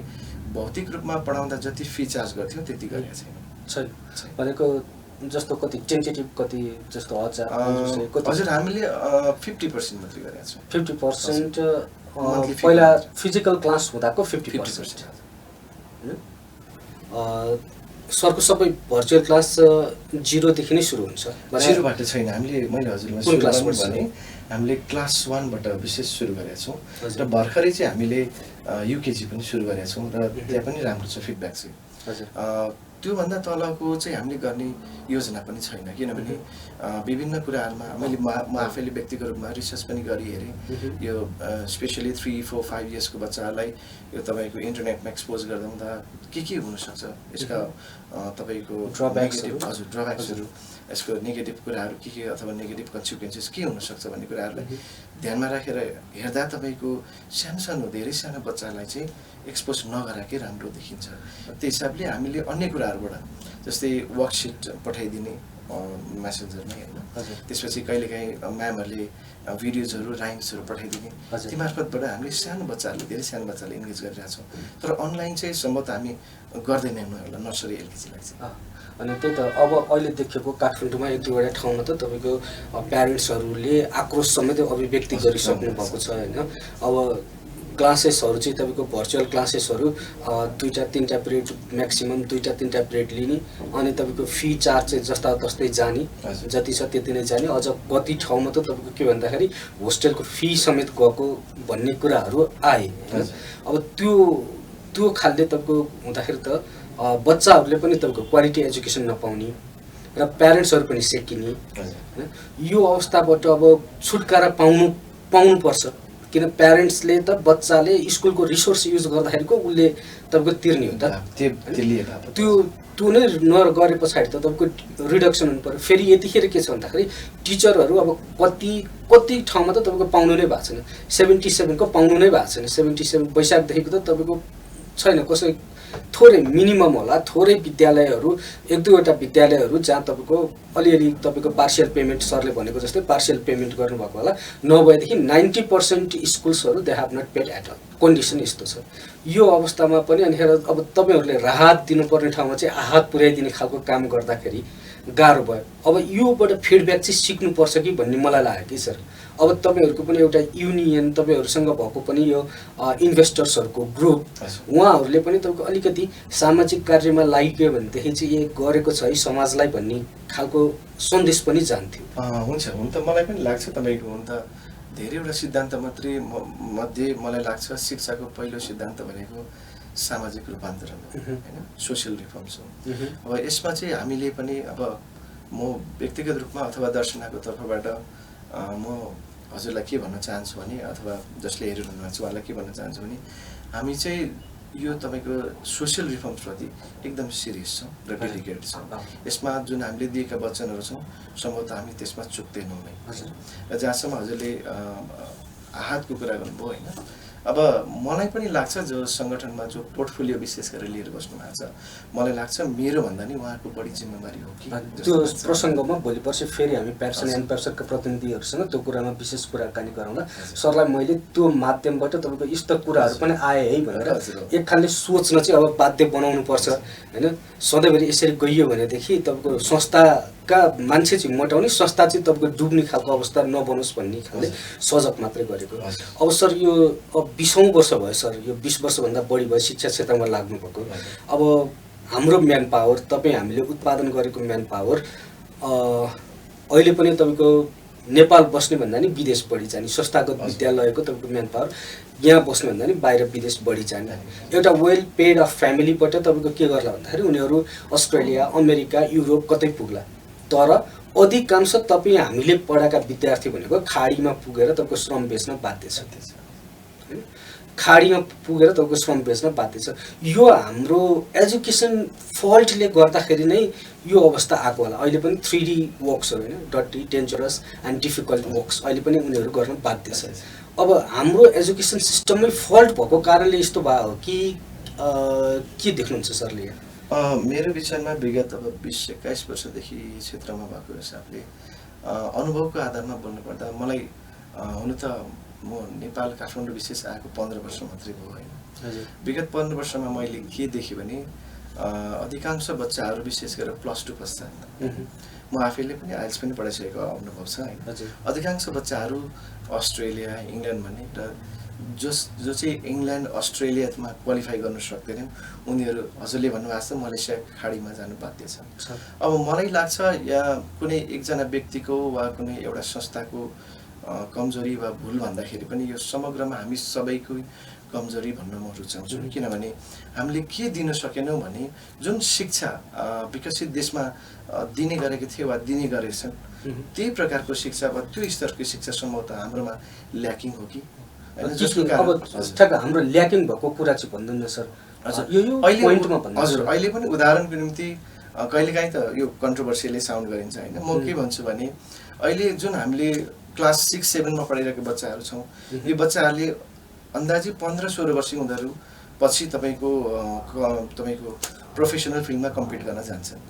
भौतिक रूपमा पढाउँदा जति फी चार्ज गर्थ्यौँ त्यति गरेका छैन। भनेको जस्तो कति टेन्टेटिभ कति जस्तो हजार? हजुर, हामीले 50% मात्रै गरेका छौँ। 50% पहिला फिजिकल क्लास हुँदाको 50%। सरको सबै भर्चुअल क्लास 0 देखि नै सुरु हुन्छ? 0बाट छैन, मैले हजुरलाई भने हामीले क्लास 1बाट विशेष सुरु गरेका छौँ र भर्खरै चाहिँ हामीले युकेजी पनि सुरु गरेका छौँ र त्यहाँ पनि राम्रो छ फिडब्याक चाहिँ। त्योभन्दा तलको चाहिँ हामीले गर्ने योजना पनि छैन किनभने विभिन्न कुराहरूमा मैले म आफैले व्यक्तिगत रूपमा रिसर्च पनि गरी हेरेँ यो स्पेसली 3, 4, 5 इयर्सको बच्चाहरूलाई यो तपाईँको इन्टरनेटमा एक्सपोज गर्दा हुँदा के हुनसक्छ यसका तपाईँको ड्रब्याक्सहरू यसको नेगेटिभ कुराहरू के अथवा नेगेटिभ कन्सिक्वेन्सेस के हुनसक्छ भन्ने कुराहरूलाई ध्यानमा राखेर हेर्दा तपाईँको सानो धेरै सानो बच्चालाई चाहिँ एक्सपोज नगराएकै राम्रो देखिन्छ। त्यो हिसाबले हामीले अन्य कुराहरूबाट जस्तै वर्कसिट पठाइदिने मेसेन्जरमै होइन, त्यसपछि कहिलेकाहीँ म्यामहरूले भिडियोजहरू राइम्सहरू पठाइदिने ती मार्फतबाट हामीले सानो बच्चाहरूले धेरै सानो बच्चाहरूले इन्गेज गरिरहेको छौँ। तर अनलाइन चाहिँ सम्भवतः हामी गर्दैनौँ होला नर्सरी एलकेजीलाई चाहिँ। अनि त्यही त अब अहिले देखेको काठमाडौँमा एक दुईवटा ठाउँमा त तपाईँको प्यारेन्ट्सहरूले आक्रोश समेत अभिव्यक्ति गरिसक्नु भएको छ होइन। अब क्लासेसहरू चाहिँ तपाईँको भर्चुअल क्लासेसहरू 2-3टा पिरियड म्याक्सिमम् 2-3टा पिरियड लिने अनि तपाईँको फी चार्ज चाहिँ जस्ता तस्तै जाने जति छ त्यति नै जाने। अझ कति ठाउँमा त तपाईँको के भन्दाखेरि होस्टेलको फी समेत गएको भन्ने कुराहरू आए होइन। अब त्यो खालले तपाईँको हुँदाखेरि त बच्चाहरूले पनि तपाईँको क्वालिटी एजुकेसन नपाउने र प्यारेन्ट्सहरू पनि सेकिने होइन। यो अवस्थाबाट अब छुटकारा पाउनुपर्छ किन प्यारेन्ट्सले त बच्चाले स्कुलको रिसोर्स युज गर्दाखेरिको उसले तपाईँको तिर्ने हो त त्यो नै नगरे पछाडि त तपाईँको रिडक्सन हुनु पऱ्यो। फेरि यतिखेर के छ भन्दाखेरि टिचरहरू अब कति ठाउँमा त तपाईँको पाउनु नै भएको छैन, 77 को पाउनु नै भएको छैन। 77 वैशाखदेखिको त तपाईँको छैन, कसै थोरै मिनिमम होला, थोरै विद्यालयहरू 1-2वटा विद्यालयहरू जहाँ तपाईँको अलिअलि तपाईँको पार्सियल पेमेन्ट सरले भनेको जस्तै पार्सियल पेमेन्ट गर्नुभएको होला, नभएदेखि 90% स्कुल्सहरू they have not paid at all condition यस्तो छ। यो अवस्थामा पनि अनि अब तपाईँहरूले राहत दिनुपर्ने ठाउँमा चाहिँ आहत पुर्याइदिने खालको काम गर्दाखेरि गाह्रो भयो। अब योबाट फिडब्याक चाहिँ सिक्नुपर्छ कि भन्ने मलाई लाग्यो कि सर। अब तपाईँहरूको पनि एउटा युनियन तपाईँहरूसँग भएको पनि यो इन्भेस्टर्सहरूको ग्रुप उहाँहरूले पनि तपाईँको अलिकति सामाजिक कार्यमा लाग्यो भनेदेखि चाहिँ यो गरेको छ है समाजलाई भन्ने खालको सन्देश पनि जान्थ्यो। हुन्छ हुन त मलाई पनि लाग्छ तपाईँको हुन त धेरैवटा सिद्धान्त मध्ये मलाई लाग्छ शिक्षाको पहिलो सिद्धान्त भनेको सामाजिक रूपान्तरण होइन, सोसियल रिफर्म्स हो। अब यसमा चाहिँ हामीले पनि अब म व्यक्तिगत रूपमा अथवा दर्शनाको तर्फबाट म हजुरलाई के भन्न चाहन्छु भने अथवा जसले हेरिरहनु भएको छ उहाँलाई के भन्न चाहन्छु भने हामी चाहिँ यो तपाईँको सोसियल रिफर्म्सप्रति एकदम सिरियस छौँ र डेडिकेटेड छौँ। यसमा जुन हामीले दिएका वचनहरू छौँ सम्भवतः हामी त्यसमा चुक्दैनौँ नै। र जहाँसम्म हजुरले आहतको कुरा गर्नुभयो होइन, अब मलाई पनि लाग्छ जो सङ्गठनमा जो पोर्टफोलियो विशेष गरेर लिएर बस्नु भएको छ मलाई लाग्छ मेरो भन्दा नि उहाँको बढी जिम्मेवारी हो कि त्यो प्रसङ्गमा भोलि पर्सि फेरि हामी प्यार्सन एन्ड प्यार्सनका प्रतिनिधिहरूसँग त्यो कुरामा विशेष कुराकानी गरौँला। सरलाई मैले त्यो माध्यमबाट तपाईँको यस्तो कुराहरू पनि आए है भनेर एक खालले सोच्न चाहिँ अब बाध्य बनाउनु पर्छ होइन। सधैँभरि यसरी गइयो भनेदेखि तपाईँको संस्थाका मान्छे चाहिँ मोटाउने संस्था चाहिँ तपाईँको डुब्ने खालको अवस्था नबनोस् भन्ने खालले सजग मात्रै गरेको। अब सर यो 20औं वर्ष भयो सर, यो 20 वर्षभन्दा बढी भयो शिक्षा क्षेत्रमा लाग्नुभएको। अब हाम्रो म्यान पावर तपाईँ हामीले उत्पादन गरेको म्यान पावर अहिले पनि तपाईँको नेपाल बस्ने भन्दा नि विदेश बढी जाने, संस्थागत विद्यालयको तपाईँको म्यान पावर यहाँ बस्ने भन्दा नि बाहिर विदेश बढी जाने। एउटा वेल पेड अफ फ्यामिलीबाट तपाईँको के गर्ला भन्दाखेरि उनीहरू अस्ट्रेलिया, अमेरिका, युरोप कतै पुग्ला। तर अधिकांश तपाईँ हामीले पढाएका विद्यार्थी भनेको खाडीमा पुगेर तपाईँको श्रम बेच्न बाध्य छ, खाडीमा पुगेर तपाईँको श्रम बेच्न बाध्य छ। यो हाम्रो एजुकेसन फल्टले गर्दाखेरि नै यो अवस्था आएको होला। अहिले पनि 3D वर्क्सहरू होइन, डटी, डेन्जरस एन्ड डिफिकल्ट वर्क्स अहिले पनि उनीहरू गर्न बाध्य छ। अब हाम्रो एजुकेसन सिस्टममै फल्ट भएको कारणले यस्तो भयो कि के देख्नुहुन्छ सरले? मेरो विचारमा विगत अब 20-21 वर्षदेखि क्षेत्रमा भएको हिसाबले अनुभवको आधारमा बोल्नुपर्दा मलाई हुन त म नेपाल काठमाडौँ विशेष आएको 15 वर्ष मात्रै भयो होइन। विगत 15 वर्षमा मैले के देखेँ भने अधिकांश बच्चाहरू विशेष गरेर +2 पश्चात म आफैले पनि आइएल्स पनि पढाइसकेको अनुभव छ होइन। अधिकांश बच्चाहरू अस्ट्रेलिया, इङ्ल्यान्ड भन्ने र जो चाहिँ इङ्ल्यान्ड, अस्ट्रेलियामा क्वालिफाई गर्न सक्दैनन् उनीहरू हजुरले भन्नुभएको छ मलेसिया खाडीमा जानु बाध्य छ। अब मलाई लाग्छ या कुनै एकजना व्यक्तिको वा कुनै एउटा संस्थाको कमजोरी वा भुल भन्दाखेरि पनि यो समग्रमा हामी सबैको कमजोरी भन्न म रुचाउँछु किनभने हामीले के दिन सकेनौँ भने जुन शिक्षा विकसित देशमा दिने गरेको थियो वा दिने गरेछन् त्यही प्रकारको शिक्षा वा त्यो स्तरको शिक्षा सम्भवतः हाम्रोमा ल्याकिङ हो कि अब हाम्रो ल्याकिङ भएको कुरा चाहिँ भन्दैन सर यो पोइन्टमा भन्नु हजुर अहिले पनि उदाहरणको निम्ति कहिलेकाहीँ त यो कन्ट्रोभर्सियली साउन्ड गरिन्छ होइन म के भन्छु भने अहिले जुन हामीले क्लास 6-7 मा पढिरहेको बच्चाहरू छौँ यी बच्चाहरूले अन्दाजी 15-16 वर्षीय उनीहरू पछि तपाईँको प्रोफेसनल फिल्डमा कम्पिट गर्न जान्छन्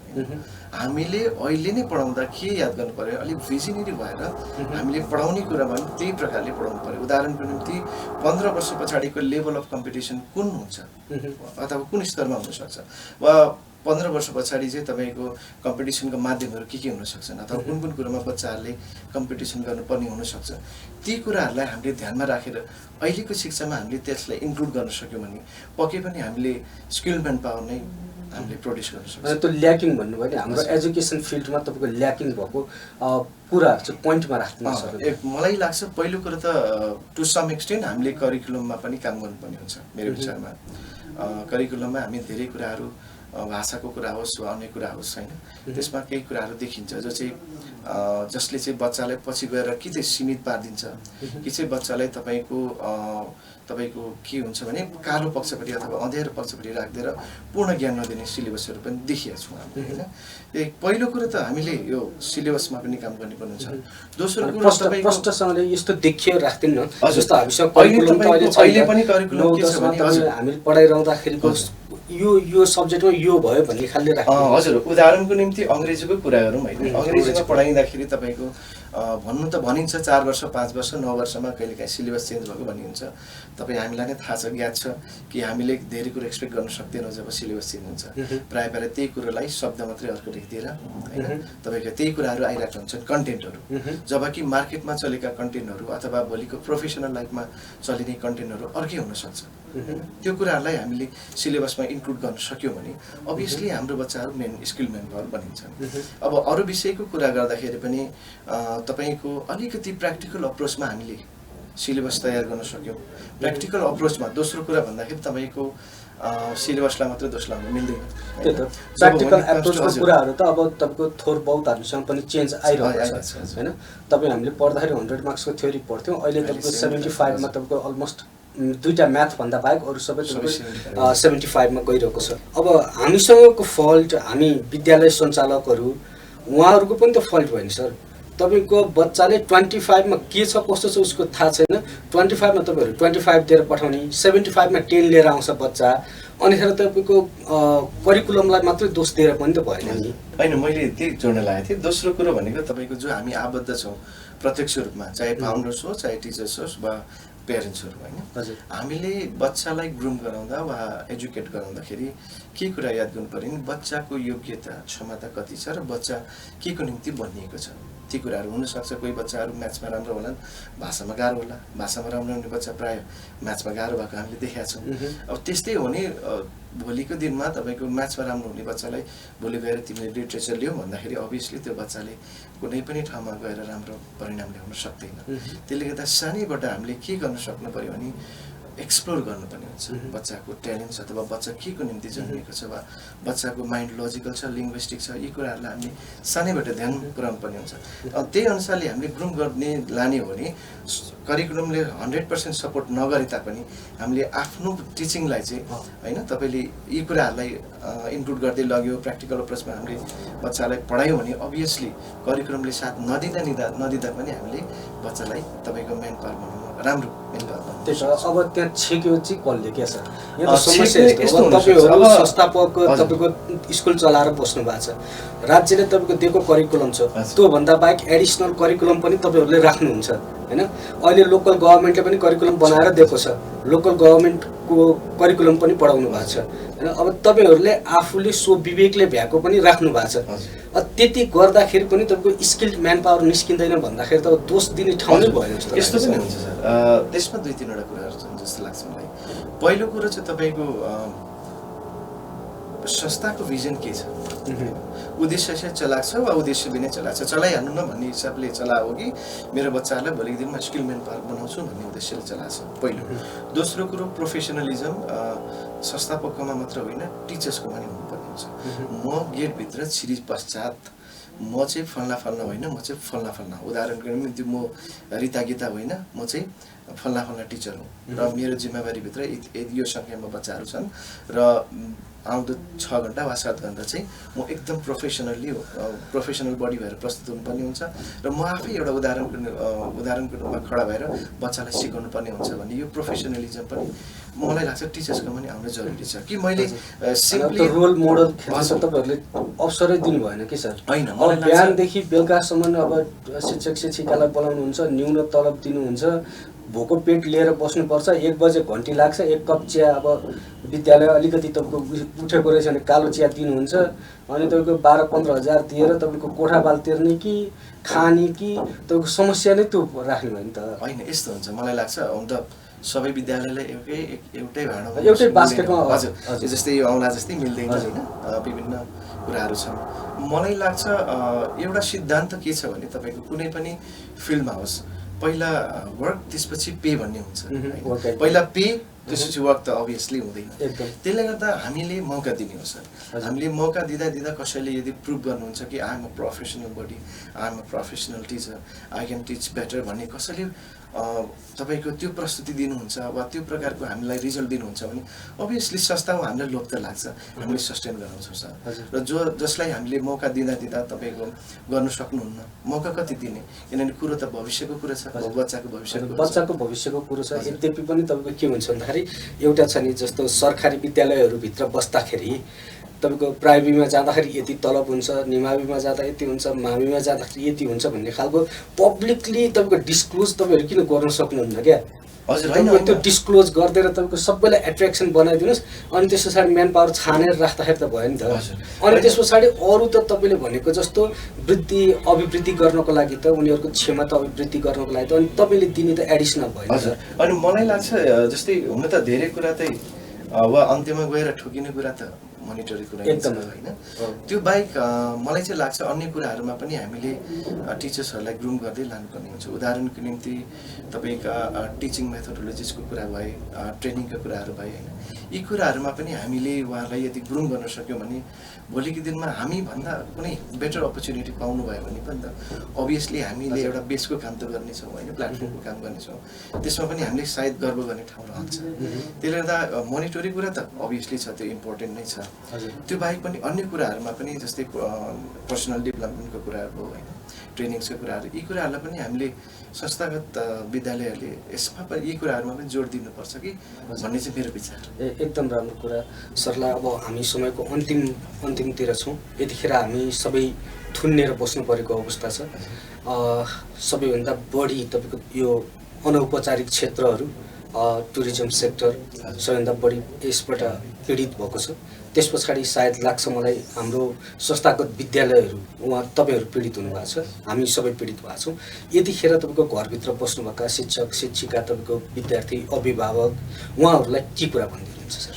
हामीले अहिले नै पढाउँदा के याद गर्नु पर्यो अलिक भिजनरी भएर हामीले पढाउने कुरामा पनि त्यही प्रकारले पढाउनु पर्यो उदाहरणको निम्ति 15 वर्ष पछाडिको लेभल अफ कम्पिटिसन कुन हुन्छ अथवा कुन स्तरमा हुनसक्छ वा 15 वर्ष पछाडि चाहिँ तपाईँको कम्पिटिसनको माध्यमहरू के हुन सक्छन् अथवा कुन कुन कुरामा बच्चाहरूले कम्पिटिसन गर्नुपर्ने हुनसक्छ ती कुराहरूलाई हामीले ध्यानमा राखेर अहिलेको शिक्षामा हामीले त्यसलाई इन्क्लुड गर्न सक्यौँ भने पक्कै पनि हामीले स्किल म्यान पावर नै हामीले प्रोड्युस गर्न सक्छौँ त्यो ल्याकिङ भन्नुभयो नि हाम्रो एजुकेसन फिल्डमा तपाईँको ल्याकिङ भएको कुराहरू चाहिँ पोइन्टमा राख्नु सक्छ मलाई लाग्छ पहिलो कुरा त टु सम एक्सटेन्ट हामीले करिकुलममा पनि काम गर्नुपर्ने हुन्छ मेरो विचारमा करिकुलममा हामी धेरै कुराहरू भाषाको कुरा होस् वा अन्य कुरा होस् होइन त्यसमा केही कुराहरू देखिन्छ जो चाहिँ जसले चाहिँ बच्चालाई पछि गएर कि चाहिँ सीमित पारिदिन्छ कि चाहिँ बच्चालाई तपाईँको के हुन्छ भने कालो पक्षपट्टि अथवा अँध्यारो पक्षपट्टि राखिदिएर पूर्ण ज्ञान नदिने सिलेबसहरू पनि देखिएको छौँ हामीले होइन पहिलो कुरो त हामीले यो सिलेबसमा पनि काम गर्नुपर्ने हुन्छ दोस्रो कुरो प्रष्टसँगले यस्तो देखियो राख्दैन जस्तो हामीसँग करिकुलम त अहिले पनि करिकुलम के छ भने हामीले पढाइरहँदाखेरिको यो सब्जेक्टमा यो भयो भन्ने खालले राख्नु हजुर उदाहरणको निम्ति अङ्ग्रेजीको कुरा गरौँ होइन अङ्ग्रेजीमा पढाइँदाखेरि तपाईँको भन्नु त भनिन्छ 4 वर्ष 5 वर्ष 9 वर्षमा कहिलेकाहीँ सिलेबस चेन्ज भएको भनिन्छ तपाईँ हामीलाई नै थाहा छ ज्ञात छ कि हामीले धेरै कुरो एक्सपेक्ट गर्न सक्दैनौँ जब सिलेबस चेन्ज हुन्छ प्रायः त्यही कुरोलाई शब्द मात्रै अर्को लेखिदिएर होइन तपाईँको त्यही कुराहरू आइरहेको हुन्छन् कन्टेन्टहरू जबकि मार्केटमा चलेका कन्टेन्टहरू अथवा भोलिको प्रोफेसनल लाइफमा चलिने कन्टेन्टहरू अर्कै हुनसक्छ त्यो कुराहरूलाई हामीले सिलेबसमा इन्क्लुड गर्न सक्यौँ भने अभियसली हाम्रो बच्चाहरू स्किल म्यान पावर बनिन्छन् अब अरू विषयको कुरा गर्दाखेरि पनि तपाईँको अलिकति प्र्याक्टिकल अप्रोचमा हामीले सिलेबस तयार गर्न सक्यौँ प्र्याक्टिकल अप्रोचमा दोस्रो कुरा भन्दाखेरि तपाईँको सिलेबसलाई मात्रै दोष लगाउनु मिल्दैन त्यही त प्र्याक्टिकल एप्रोचको कुराहरू त अब तपाईँको थोर बहुत हामीसँग पनि चेन्ज आइरहेको छ होइन तपाईँ हामीले पढ्दाखेरि 100 मार्क्सको थ्योरी पढ्थ्यौँ अहिले तपाईँको 75 मा तपाईँको अलमोस्ट दुईटा म्याथ भन्दा बाहेक अरू सबै 75 मा गइरहेको छ अब हामीसँगको फल्ट हामी विद्यालय सञ्चालकहरू उहाँहरूको पनि त फल्ट भयो नि सर तपाईँको बच्चाले 25 मा के छ कस्तो छ उसको थाहा छैन 25 मा तपाईँहरू 25 दिएर पठाउने 75 मा 10 लिएर आउँछ बच्चा अनिखेर तपाईँको करिकुलमलाई मात्रै दोष दिएर पनि त भएन नि होइन मैले त्यही जोड्न लागेको थिएँ दोस्रो कुरो भनेको तपाईँको जो हामी आबद्ध छौँ प्रत्यक्ष रूपमा चाहे फाउन्डर्स होस् चाहे टिचर्स होस् वा पेरेन्ट्सहरू होइन हामीले बच्चालाई ग्रुम गराउँदा वा एजुकेट गराउँदाखेरि के कुरा याद गर्नु पर्यो भने बच्चाको योग्यता क्षमता कति छ र बच्चा के को निम्ति बनिएको छ ती कुराहरू हुनसक्छ कोही बच्चाहरू म्याथ्समा राम्रो होलान् भाषामा गाह्रो होला भाषामा राम्रो हुने बच्चा प्रायः म्याथ्समा गाह्रो भएको हामीले देखेका छौँ अब त्यस्तै हो भने भोलिको दिनमा तपाईँको म्याथ्समा राम्रो हुने बच्चालाई भोलि गएर तिमीले लिटरेचर लियौ भन्दाखेरि अभियसली त्यो बच्चाले कुनै पनि ठाउँमा गएर राम्रो परिणाम ल्याउन सक्दैन त्यसले गर्दा सानैबाट हामीले के गर्न सक्नु पर्यो भने एक्सप्लोर गर्नुपर्ने हुन्छ बच्चाको ट्यालेन्ट्स अथवा बच्चा के को निम्ति जन्मिएको छ वा बच्चाको माइन्ड लजिकल छ लिङ्ग्विस्टिक छ यी कुराहरूलाई हामीले सानैबाट ध्यान पुर्याउनु पर्ने हुन्छ त्यही अनुसारले हामीले ग्रुम गर्ने लाने हो भने करिकुलमले 100% सपोर्ट नगरे तापनि हामीले आफ्नो टिचिङलाई चाहिँ होइन तपाईँले यी कुराहरूलाई इन्क्लुड गर्दै लग्यो प्र्याक्टिकल अप्रोचमा हामीले बच्चालाई पढायौँ भने अभियसली करिकुलमले साथ नदिँदा पनि हामीले बच्चालाई तपाईँको म्यान पावर बनाउनु राम्रो म्यान पावर त्यसो अब त्यहाँ छेक्यो चाहिँ कसले के छ यहाँ त समस्या यस्तो तपाईँहरू संस्थापक तपाईँको स्कुल चलाएर बस्नु भएको छ राज्यले तपाईँको दिएको करिकुलम छ त्योभन्दा बाहेक एडिसनल करिकुलम पनि तपाईँहरूले राख्नुहुन्छ होइन अहिले लोकल गभर्मेन्टले पनि करिकुलम बनाएर दिएको छ लोकल गभर्मेन्टको करिकुलम पनि पढाउनु भएको छ होइन अब तपाईँहरूले आफूले स्वविवेकले भ्याएको पनि राख्नु भएको छ त्यति गर्दाखेरि पनि तपाईँको स्किल्ड म्यान पावर निस्किँदैन भन्दाखेरि त दोष दिने ठाउँ नै भएन जस्तो यस्तो पनि हुन्छ सर त्यसमा 2-3 वटा कुराहरू छन् जस्तो लाग्छ मलाई पहिलो कुरो चाहिँ तपाईँको संस्थाको भिजन के छ, उद्देश्य से चलाएको छ वा उद्देश्य बिना चलाएको छ, चलाइहाल्नु न भन्ने हिसाबले चलाएको कि मेरो बच्चाहरूलाई भोलिको दिनमा स्किल म्यान पावर बनाउँछु भन्ने उद्देश्यले चलाएको छ पहिलो। दोस्रो कुरो प्रोफेसनलिजम संस्थापकमा मात्र होइन टिचर्सको पनि हुनुपर्ने हुन्छ। म गेटभित्र छिरी पश्चात म चाहिँ फल्ना फल्ना होइन, म चाहिँ फल्ना फल्ना, उदाहरणको निम्ति म रिता गीता होइन, म चाहिँ फल्ना फल्ना टिचर हुँ र मेरो जिम्मेवारीभित्र यो सङ्ख्यामा बच्चाहरू छन् र आउँदो 6 घन्टा वा 7 घन्टा चाहिँ म एकदम प्रोफेसनल बडी भएर प्रस्तुत हुनुपर्ने हुन्छ र म आफै एउटा उदाहरणको रूपमा खडा भएर बच्चालाई सिकाउनु पर्ने हुन्छ भन्ने यो प्रोफेसनलिजम पनि मलाई लाग्छ टिचर्सको पनि आउन जरुरी छ कि मैले सिम्पली रोल मोडल खेल्न तपाईहरुले अवसरै दिनु भएन कि सर। हैन, मलाई बिहानदेखि बेलुकासम्म अब शिक्षक शिक्षिकालाई बोलाउनुहुन्छ, न्यून तलब दिनुहुन्छ, भोको पेट लिएर बस्नुपर्छ, 1 बजे घन्टी लाग्छ, 1 कप चिया अब विद्यालय अलिकति तपाईँको उठेको रहेछ भने कालो चिया दिनुहुन्छ, अनि तपाईँको 12-15 हजार दिएर तपाईँको कोठाबाल तिर्ने कि खाने कि तपाईँको समस्या नै त्यो राख्ने भयो नि त। हैन, यस्तो हुन्छ मलाई लाग्छ हुन त सबै विद्यालयलाई एउटै भाँडोमा एउटै बास्केटमा हजुर जस्तै यो औँला जस्तै मिल्दैन हैन, विभिन्न कुराहरू छन्। मलाई लाग्छ एउटा सिद्धान्त के छ भने तपाईको कुनै पनि फिल्डमा होस् पहिला वर्क त्यसपछि पे भन्ने हुन्छ। पहिला पे त्यसपछि वर्क त अभियसली हुँदैन। त्यसले गर्दा हामीले मौका दिने हो सर। हामीले मौका दिँदा कसैले यदि प्रुभ गर्नुहुन्छ कि I am a professional body, I am a professional teacher, I can teach better भन्ने कसैले तपाईको त्यो प्रस्तुति दिनुहुन्छ वा त्यो प्रकारको हामीलाई रिजल्ट दिनुहुन्छ भने अभियसली संस्थामा हामीलाई लोभ त लाग्छ, हामीले सस्टेन गराउँछौँ सर। र जसलाई हामीले मौका दिँदा तपाईको गर्न सक्नुहुन्न, मौका कति दिने, किनभने कुरो त भविष्यको कुरा छ, बच्चाको भविष्यको कुरो छ। यद्यपि पनि तपाईँको के हुन्छ भन्दाखेरि एउटा छ नि जस्तो सरकारी विद्यालयहरूभित्र बस्दाखेरि तपाईँको प्राइमेरीमा जाँदाखेरि यति तलब हुन्छ, निमावीमा जाँदा यति हुन्छ, मामीमा जाँदाखेरि यति हुन्छ भन्ने खालको पब्लिकली तपाईँको डिस्क्लोज तपाईँहरू किन गर्न सक्नुहुन्न क्या? हजुर, त्यो डिस्क्लोज गरिदिएर तपाईँको सबैलाई एट्र्याक्सन बनाइदिनुहोस्, अनि त्यस पछाडि म्यान पावर छानेर राख्दाखेरि त भयो नि त। अनि त्यस पछाडि अरू त तपाईँले भनेको जस्तो अभिवृद्धि गर्नको लागि त उनीहरूको क्षमता अभिवृद्धि गर्नको लागि त अनि तपाईँले दिने त एडिसनल भयो नि त। अनि मलाई लाग्छ जस्तै हुन त धेरै कुरा चाहिँ वा अन्त्यमा गएर ठोकिने कुरा त मोनिटरी कुरा एकदम होइन। त्यो बाहेक मलाई चाहिँ लाग्छ अन्य कुराहरूमा पनि हामीले टिचर्सहरूलाई ग्रुम गर्दै लानुपर्ने हुन्छ। उदाहरणको निम्ति तपाईँका टिचिङ मेथोडोलोजिसको कुरा भए, ट्रेनिङका कुराहरू भए होइन, यी कुराहरूमा पनि हामीले उहाँलाई यदि ग्रुम गर्न सक्यौँ भने भोलिको दिनमा हामीभन्दा कुनै बेटर अपर्च्युनिटी पाउनु भयो भने पनि त अभियसली हामीले एउटा बेसको काम त गर्नेछौँ होइन, प्लेटफर्मको काम गर्नेछौँ, त्यसमा पनि हामीले सायद गर्व गर्ने ठाउँ रहन्छ। त्यसले गर्दा मोनिटरी कुरा त अभियसली छ, त्यो इम्पोर्टेन्ट नै छ। त्यो बाहेक पनि अन्य कुराहरूमा पनि जस्तै पर्सनल डेभलपमेन्टको कुराहरू होइन, ट्रेनिङ्सको कुराहरू, यी कुराहरूलाई पनि हामीले संस्थागत विद्यालयहरूले यसमा पनि यी कुराहरूमा पनि जोड दिनुपर्छ कि भन्ने चाहिँ मेरो विचार। एकदम राम्रो कुरा सरलाई। अब हामी समयको अन्तिमतिर छौँ, यतिखेर हामी सबै थुन्नेर बस्नु परेको अवस्था छ। सबैभन्दा बढी तपाईँको यो अनौपचारिक क्षेत्रहरू, टुरिज्म सेक्टर सबैभन्दा बढी यसबाट पीडित भएको छ। त्यस पछाडि सायद लाग्छ मलाई हाम्रो संस्थागत विद्यालयहरू तपाईँहरू पीडित हुनुभएको छ, हामी सबै पीडित भएको छौँ। यतिखेर तपाईँको घरभित्र बस्नुभएका शिक्षक शिक्षिका, तपाईँको विद्यार्थी अभिभावक, उहाँहरूलाई के कुरा भनिदिनुहुन्छ सर?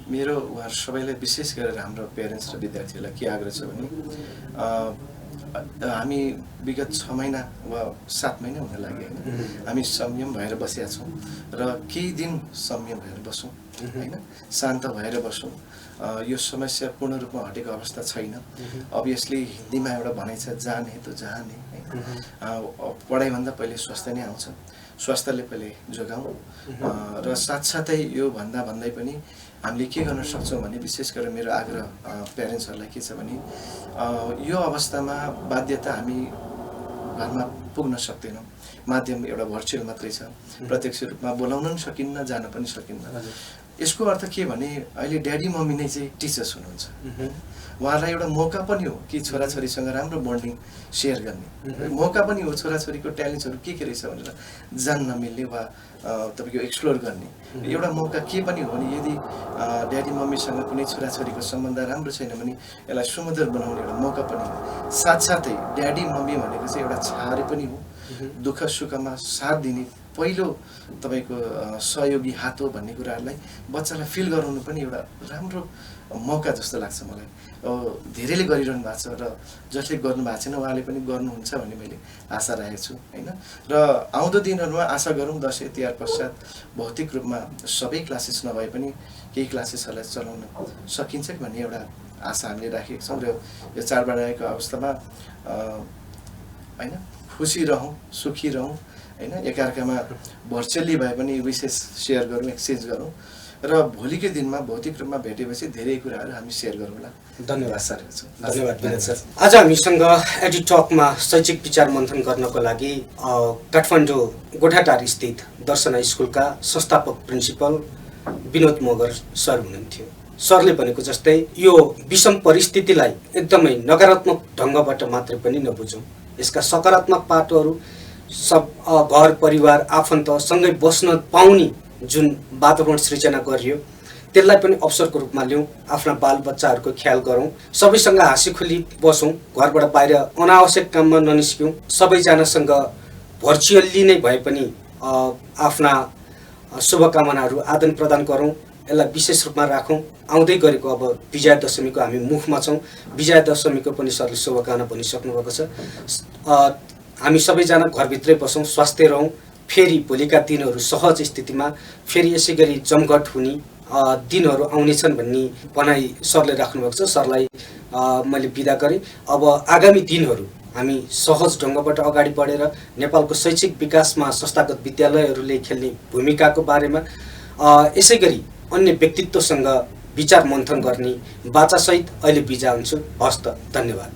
मेरो उहाँहरू सबैलाई विशेष गरेर हाम्रो पेरेन्ट्स र विद्यार्थीहरूलाई के आग्रह छ भने हामी विगत 6 महिना वा 7 महिना हुन लाग्यो होइन, हामी संयम भएर बसेका छौँ र केही दिन संयम भएर बसौँ होइन, शान्त भएर बसौँ। यो समस्या पूर्ण रूपमा हटेको अवस्था छैन। अभियसली हिन्दीमा एउटा भनाइ छ, जाने तो जहाने होइन, पढाइभन्दा पहिले स्वास्थ्य नै आउँछ, स्वास्थ्यले पहिले जोगाउँ र साथसाथै यो भन्दै पनि हामीले के गर्न सक्छौँ भने विशेष गरेर मेरो आग्रह प्यारेन्ट्सहरूलाई के छ भने यो अवस्थामा बाध्यता हामी घरमा पुग्न सक्दैनौँ, माध्यम एउटा भर्चुअल मात्रै छ, प्रत्यक्ष रूपमा बोलाउन पनि सकिन्न, जान पनि सकिन्न। यसको अर्थ के भने अहिले ड्याडी मम्मी नै चाहिँ टिचर्स हुनुहुन्छ, उहाँलाई एउटा मौका पनि हो कि छोराछोरीसँग राम्रो बन्डिङ सेयर गर्ने, मौका पनि हो छोराछोरीको ट्यालेन्ट्सहरू के रहेछ भनेर जान्न मिल्ने वा तपाईँको एक्सप्लोर गर्ने एउटा मौका के पनि हो भने यदि ड्याडी मम्मीसँग कुनै छोराछोरीको सम्बन्ध राम्रो छैन भने यसलाई सुमधुर बनाउने एउटा मौका पनि हो। साथसाथै ड्याडी मम्मी भनेको चाहिँ एउटा छारे पनि हो, दुःख सुखमा साथ दिने पहिलो तपाईँको सहयोगी हात हो भन्ने कुराहरूलाई बच्चालाई फिल गराउनु पनि एउटा राम्रो मौका जस्तो लाग्छ मलाई। धेरैले गरिरहनु भएको छ र जसले गर्नु भएको छैन उहाँले पनि गर्नुहुन्छ भन्ने मैले आशा राखेको छु होइन। र आउँदो दिनहरूमा आशा गरौँ दसैँ तिहार पश्चात भौतिक रूपमा सबै क्लासेस नभए पनि केही क्लासेसहरूलाई चलाउन सकिन्छ भन्ने एउटा आशा हामीले राखेका छौँ। र यो चाडबाड आएको अवस्थामा होइन खुसी रहौँ, सुखी रहौँ होइन, एकअर्कामा भर्चुअली भए पनि विशेष सेयर गरौँ, एक्सचेन्ज गरौँ र भोलिकै दिनमा भौतिक रूपमा भेटेपछि धेरै कुराहरू हामी सेयर गरौँला। धन्यवाद सर। धन्यवाद विनोद सर। आज हामीसँग एडुटकमा शैक्षिक विचार मन्थन गर्नको लागि काठमाडौँ गोठाटार स्थित दर्शन हाई स्कुलका संस्थापक प्रिन्सिपल विनोद मगर सर हुनुहुन्थ्यो। सरले भनेको जस्तै यो विषम परिस्थितिलाई एकदमै नकारात्मक ढङ्गबाट मात्रै पनि नबुझौँ, यसका सकारात्मक पाटोहरू सब घर परिवार आफन्तसँगै बस्न पाउने जुन वातावरण सृजना गरियो त्यसलाई पनि अवसरको रूपमा लिउँ, आफ्ना बालबच्चाहरूको ख्याल गरौँ, सबैसँग हाँसीखुली बसौँ, घरबाट बाहिर अनावश्यक काममा ननिस्क्यौँ, सबैजनासँग भर्चुअल्ली नै भए पनि आफ्ना शुभकामनाहरू आदान प्रदान गरौँ, यसलाई विशेष रूपमा राखौँ। आउँदै गरेको अब विजया दशमीको हामी मुखमा छौँ, विजया दशमीको पनि सरले शुभकामना भनिसक्नु भएको छ। हामी सबैजना घरभित्रै बसौँ, स्वास्थ्य रहौँ, फेरि भोलिका दिनहरू सहज स्थितिमा फेरि यसै गरी जमघट हुने दिनहरू आउनेछन् भन्ने भनाइ सरले राख्नुभएको छ। सरलाई मैले बिदा गरेँ। अब आगामी दिनहरू हामी सहज ढङ्गबाट अगाडि बढेर नेपालको शैक्षिक विकासमा संस्थागत विद्यालयहरूले खेल्ने भूमिकाको बारेमा यसै गरी अन्य व्यक्तित्वसँग विचार मन्थन गर्ने बाचासहित अहिले बिदा हुन्छु। हस्त, धन्यवाद।